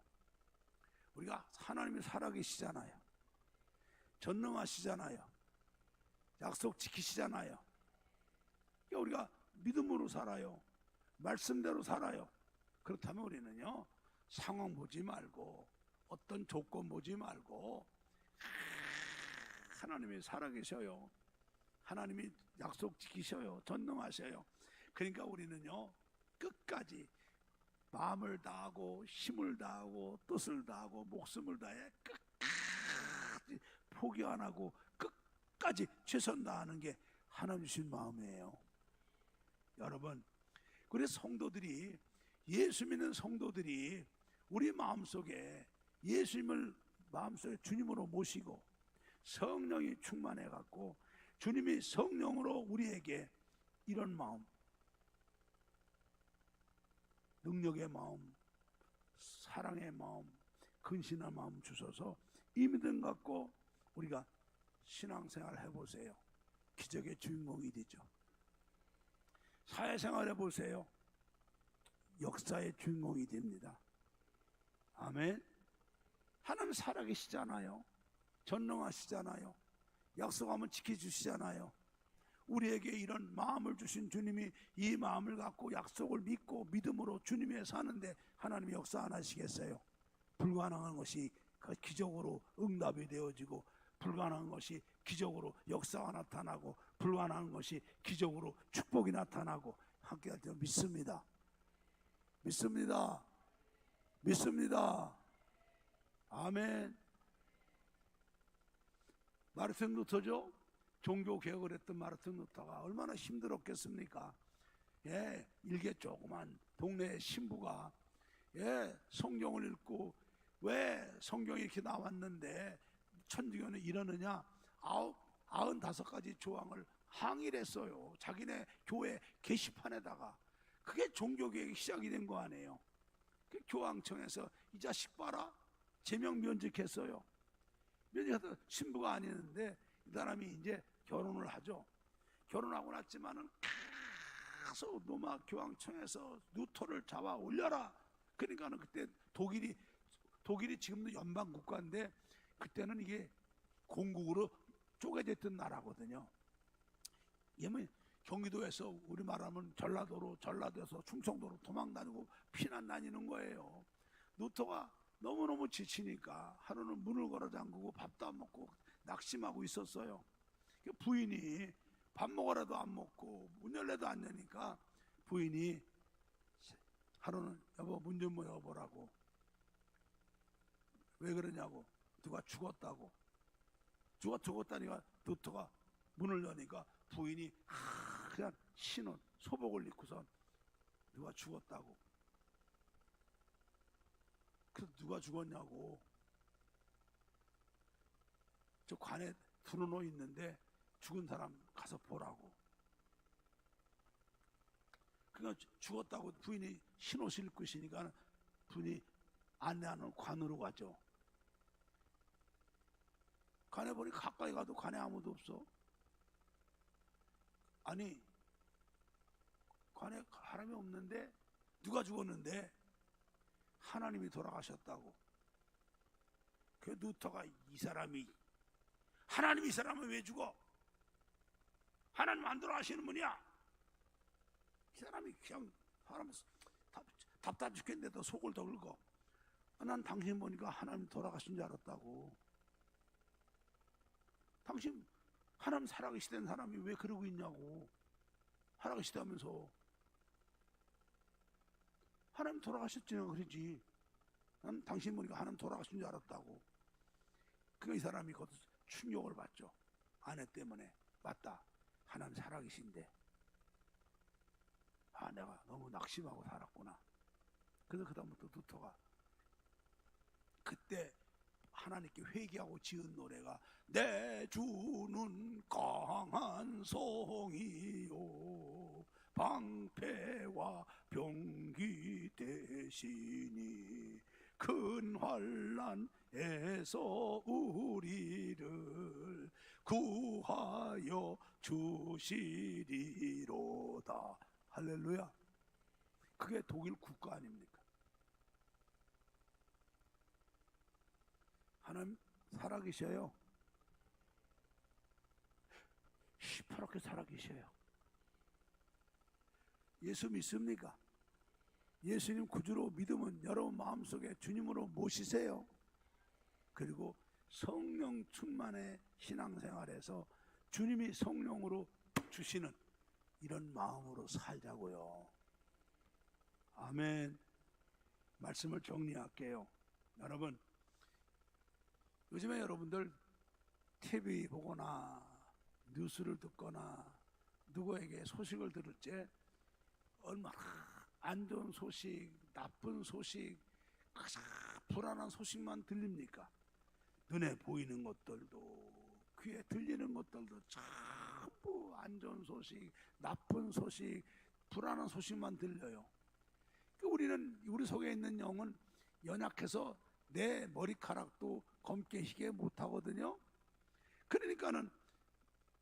우리가 하나님이 살아계시잖아요. 전능하시잖아요. 약속 지키시잖아요. 그러니까 우리가 믿음으로 살아요. 말씀대로 살아요. 그렇다면 우리는요, 상황 보지 말고, 어떤 조건 보지 말고, 하나님이 살아계셔요. 하나님이 약속 지키셔요. 전능하셔요. 그러니까 우리는요, 끝까지 마음을 다하고 힘을 다하고 뜻을 다하고 목숨을 다해 끝까지 포기 안 하고 끝까지 최선 다하는 게 하나님 주신 마음이에요. 여러분, 우리 성도들이, 예수 믿는 성도들이 우리 마음속에 예수님을 마음속에 주님으로 모시고 성령이 충만해 갖고 주님이 성령으로 우리에게 이런 마음, 능력의 마음, 사랑의 마음, 근신한 마음 주셔서 이 믿음 갖고 우리가 신앙생활 해보세요. 기적의 주인공이 되죠. 사회생활 해보세요. 역사의 주인공이 됩니다. 아멘. 하나님 살아계시잖아요. 전능하시잖아요. 약속하면 지켜주시잖아요. 우리에게 이런 마음을 주신 주님이 이 마음을 갖고 약속을 믿고 믿음으로 주님에 사는데 하나님이 역사 안 하시겠어요? 불가능한 것이 기적으로 응답이 되어지고, 불가능한 것이 기적으로 역사가 나타나고, 불가능한 것이 기적으로 축복이 나타나고, 함께 할 때 믿습니다. 믿습니다. 믿습니다. 아멘. 마르틴 루터죠. 종교 개혁을 했던 마르틴 루터가 얼마나 힘들었겠습니까? 일개 조그만 동네 신부가 성경을 읽고, 왜 성경이 이렇게 나왔는데 천주교는 이러느냐, 95가지 조항을 항의를 했어요. 자기네 교회 게시판에다가. 그게 종교개혁이 시작이 된 거 아니에요. 그 교황청에서 이 자식 봐라, 제명 면직했어요. 면직해서 신부가 아니는데 이 사람이 이제 결혼을 하죠. 결혼하고 났지만은 가서 로마 교황청에서 루터를 잡아 올려라. 그러니까는 그때 독일이 지금도 연방 국가인데 그때는 이게 공국으로 쪼개져 있던 나라거든요. 얘는 경기도에서 우리 말하면 전라도에서 충청도로 도망 다니고 피난 다니는 거예요. 루터가 너무너무 지치니까 하루는 문을 걸어 잠그고 밥도 안 먹고 낙심하고 있었어요. 부인이 밥 먹으라도 안 먹고 문 열래도 안 여니까 부인이 하루는 여보 문 좀 열어보라고. 왜 그러냐고. 누가 죽었다고. 죽었다니까 루터가 문을 여니까 부인이 그냥 신은 소복을 입고선 누가 죽었다고. 그래서 누가 죽었냐고. 저 관에 드러놓 있는데 죽은 사람 가서 보라고. 그러니까 죽었다고 부인이 흰옷을 입고 있으니까 부인이 안내하는 관으로 가죠. 관에 보니 가까이 가도 관에 아무도 없어. 아니 관에 사람이 없는데 누가 죽었는데 하나님이 돌아가셨다고. 그 루터가 이 사람이 하나님이 이 사람은 왜 죽어? 하나님 안 돌아가시는 분이야. 이 사람이 그냥 사람 답답해 죽겠는데도 속을 더 긁어. 난 당신 보니까 하나님 돌아가신 줄 알았다고. 당신 하나님 살아계시던 사람이 왜 그러고 있냐고. 살아계시다면서. 하나님 돌아가셨지. 그러지. 난 당신 보니까 하나님 돌아가신 줄 알았다고. 그 이 사람이 곧 충격을 받죠. 아내 때문에. 맞다, 하나님 살아계신데 내가 너무 낙심하고 살았구나. 그래서 그 다음부터 두터가 그때 하나님께 회개하고 지은 노래가 내 주는 강한 성이요 방패와 병기 대신이 큰 환난에서 우리를 구하여 주시리로다. 할렐루야. 그게 독일 국가 아닙니까? 하나님 살아계셔요. 시퍼렇게 살아계셔요. 예수 믿습니까? 예수님 구주로 믿으면 여러분 마음속에 주님으로 모시세요. 그리고 성령 충만의 신앙생활에서 주님이 성령으로 주시는 이런 마음으로 살자고요. 아멘. 말씀을 정리할게요. 여러분, 요즘에 여러분들 TV 보거나 뉴스를 듣거나 누구에게 소식을 들을 때 얼마나 안 좋은 소식, 나쁜 소식, 가장 불안한 소식만 들립니까? 눈에 보이는 것들도, 귀에 들리는 것들도 전부 안 좋은 소식, 나쁜 소식, 불안한 소식만 들려요. 우리 속에 있는 영은 연약해서 내 머리카락도 검게 희게 못하거든요. 그러니까는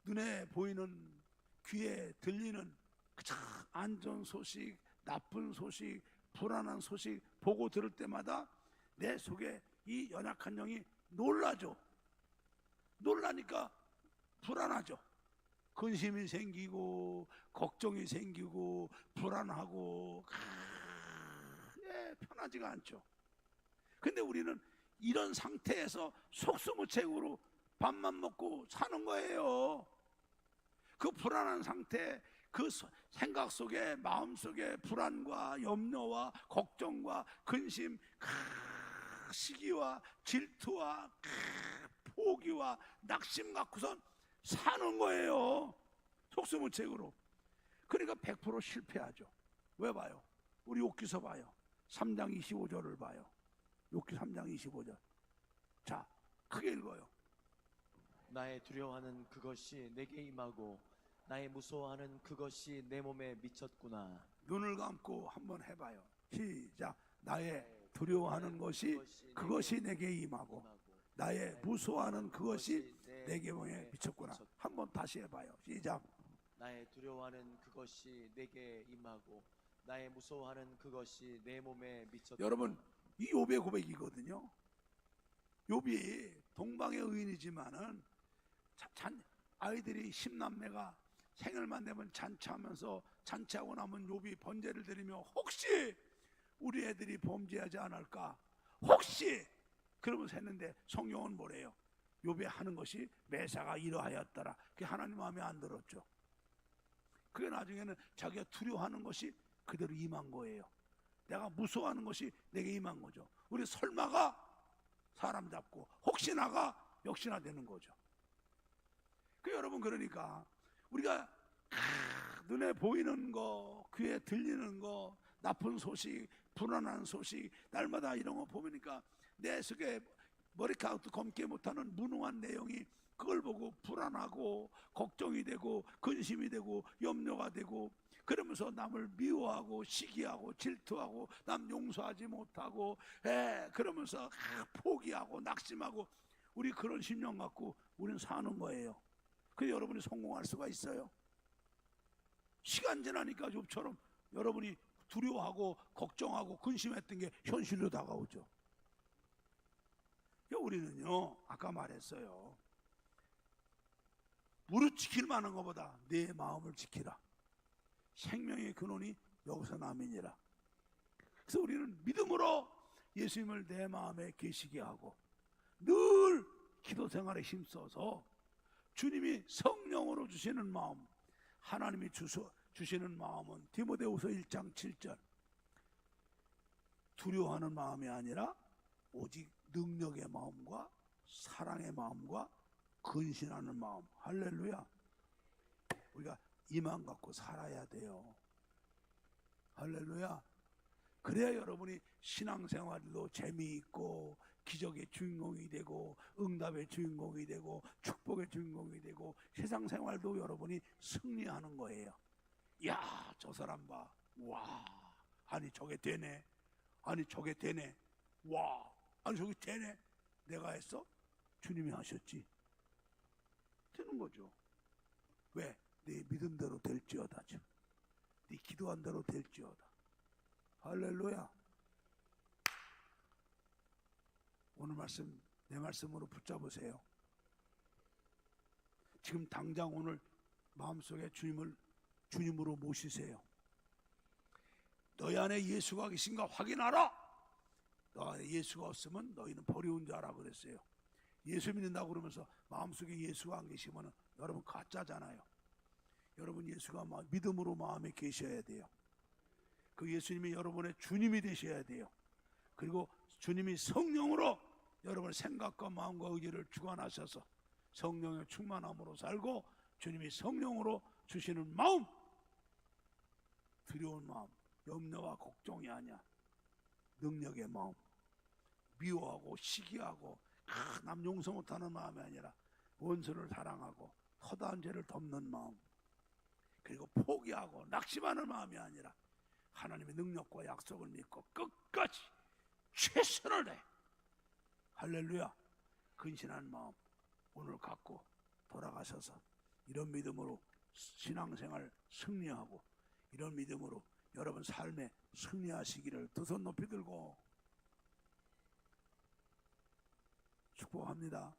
눈에 보이는, 귀에 들리는 가장 안 좋은 소식, 나쁜 소식, 불안한 소식 보고 들을 때마다 내 속에 이 연약한 영이 놀라죠. 놀라니까 불안하죠. 근심이 생기고 걱정이 생기고 불안하고 편하지가 않죠. 근데 우리는 이런 상태에서 속수무책으로 밥만 먹고 사는 거예요. 그 불안한 상태, 그 생각 속에, 마음 속에 불안과 염려와 걱정과 근심, 시기와 질투와 포기와 낙심 갖고선 사는 거예요. 속수무책으로. 그러니까 100% 실패하죠. 왜 봐요? 우리 욥기서 봐요. 3장 25절을 봐요. 욥기 3장 25절. 자, 크게 읽어요. 나의 두려워하는 그것이 내게 임하고 나의 무서워하는 그것이 내 몸에 미쳤구나. 눈을 감고 한번 해봐요. 시작. 나의 두려워하는 것이 그것이 내게 임하고 나의 무서워하는 그것이 내게 몸에 미쳤구나. 한번 다시 해봐요. 시작. 나의 두려워하는 그것이 내게 임하고 나의 무서워하는 그것이 내 몸에 미쳤구나. 여러분, 이 욥의 고백이거든요. 욥이 동방의 의인이지만은 아이들이 10남매가 생일만 되면 잔치하면서 잔치하고 나면 욥이 번제를 드리며 혹시 우리 애들이 범죄하지 않을까, 혹시 그러면서 했는데 성경은 뭐래요? 욥이 하는 것이 매사가 이러하였더라. 그게 하나님 마음에 안 들었죠. 그게 나중에는 자기가 두려워하는 것이 그대로 임한 거예요. 내가 무서워하는 것이 내게 임한 거죠. 우리 설마가 사람 잡고 혹시나가 역시나 되는 거죠. 그 여러분, 그러니까 우리가 눈에 보이는 거, 귀에 들리는 거, 나쁜 소식, 불안한 소식, 날마다 이런 거 보니까 내 속에 머리카락도 검게 못하는 무능한 내용이 그걸 보고 불안하고 걱정이 되고 근심이 되고 염려가 되고, 그러면서 남을 미워하고 시기하고 질투하고 남 용서하지 못하고 그러면서 포기하고 낙심하고, 우리 그런 심령 갖고 우리는 사는 거예요. 그래서 여러분이 성공할 수가 있어요. 시간 지나니까 욥처럼 여러분이 두려워하고 걱정하고 근심했던 게 현실로 다가오죠. 우리는요, 아까 말했어요. 무릇 지킬 만한 것보다 내 마음을 지키라. 생명의 근원이 여기서 남이니라. 그래서 우리는 믿음으로 예수님을 내 마음에 계시게 하고 늘 기도 생활에 힘써서 주님이 성령으로 주시는 마음, 하나님이 주시는 마음은 디모데후서 1장 7절 두려워하는 마음이 아니라 오직 능력의 마음과 사랑의 마음과 근신하는 마음. 할렐루야. 우리가 이 마음 갖고 살아야 돼요. 할렐루야. 그래야 여러분이 신앙생활도 재미있고 기적의 주인공이 되고 응답의 주인공이 되고 축복의 주인공이 되고 세상 생활도 여러분이 승리하는 거예요. 야, 저 사람 봐. 와, 아니 저게 되네. 아니 저게 되네. 와, 아니 저게 되네. 내가 했어? 주님이 하셨지. 되는 거죠. 왜? 네 믿음대로 될지어다. 네 기도한 대로 될지어다. 할렐루야. 오늘 말씀 내 말씀으로 붙잡으세요. 지금 당장 오늘 마음속에 주님을 주님으로 모시세요. 너희 안에 예수가 계신가 확인하라. 너 안에 예수가 없으면 너희는 버려온 자라 그랬어요. 예수 믿는다고 그러면서 마음속에 예수가 안 계시면 여러분 가짜잖아요. 여러분 예수가 믿음으로 마음에 계셔야 돼요. 그 예수님이 여러분의 주님이 되셔야 돼요. 그리고 주님이 성령으로 여러분의 생각과 마음과 의지를 주관하셔서 성령의 충만함으로 살고 주님이 성령으로 주시는 마음, 두려운 마음, 염려와 걱정이 아니야. 능력의 마음, 미워하고 시기하고 남 용서 못하는 마음이 아니라 원수를 사랑하고 허다한 죄를 덮는 마음, 그리고 포기하고 낙심하는 마음이 아니라 하나님의 능력과 약속을 믿고 끝까지 최선을 다해 할렐루야 근신한 마음 오늘 갖고 돌아가셔서 이런 믿음으로 신앙생활 승리하고 이런 믿음으로 여러분 삶에 승리하시기를 두 손 높이 들고 축복합니다.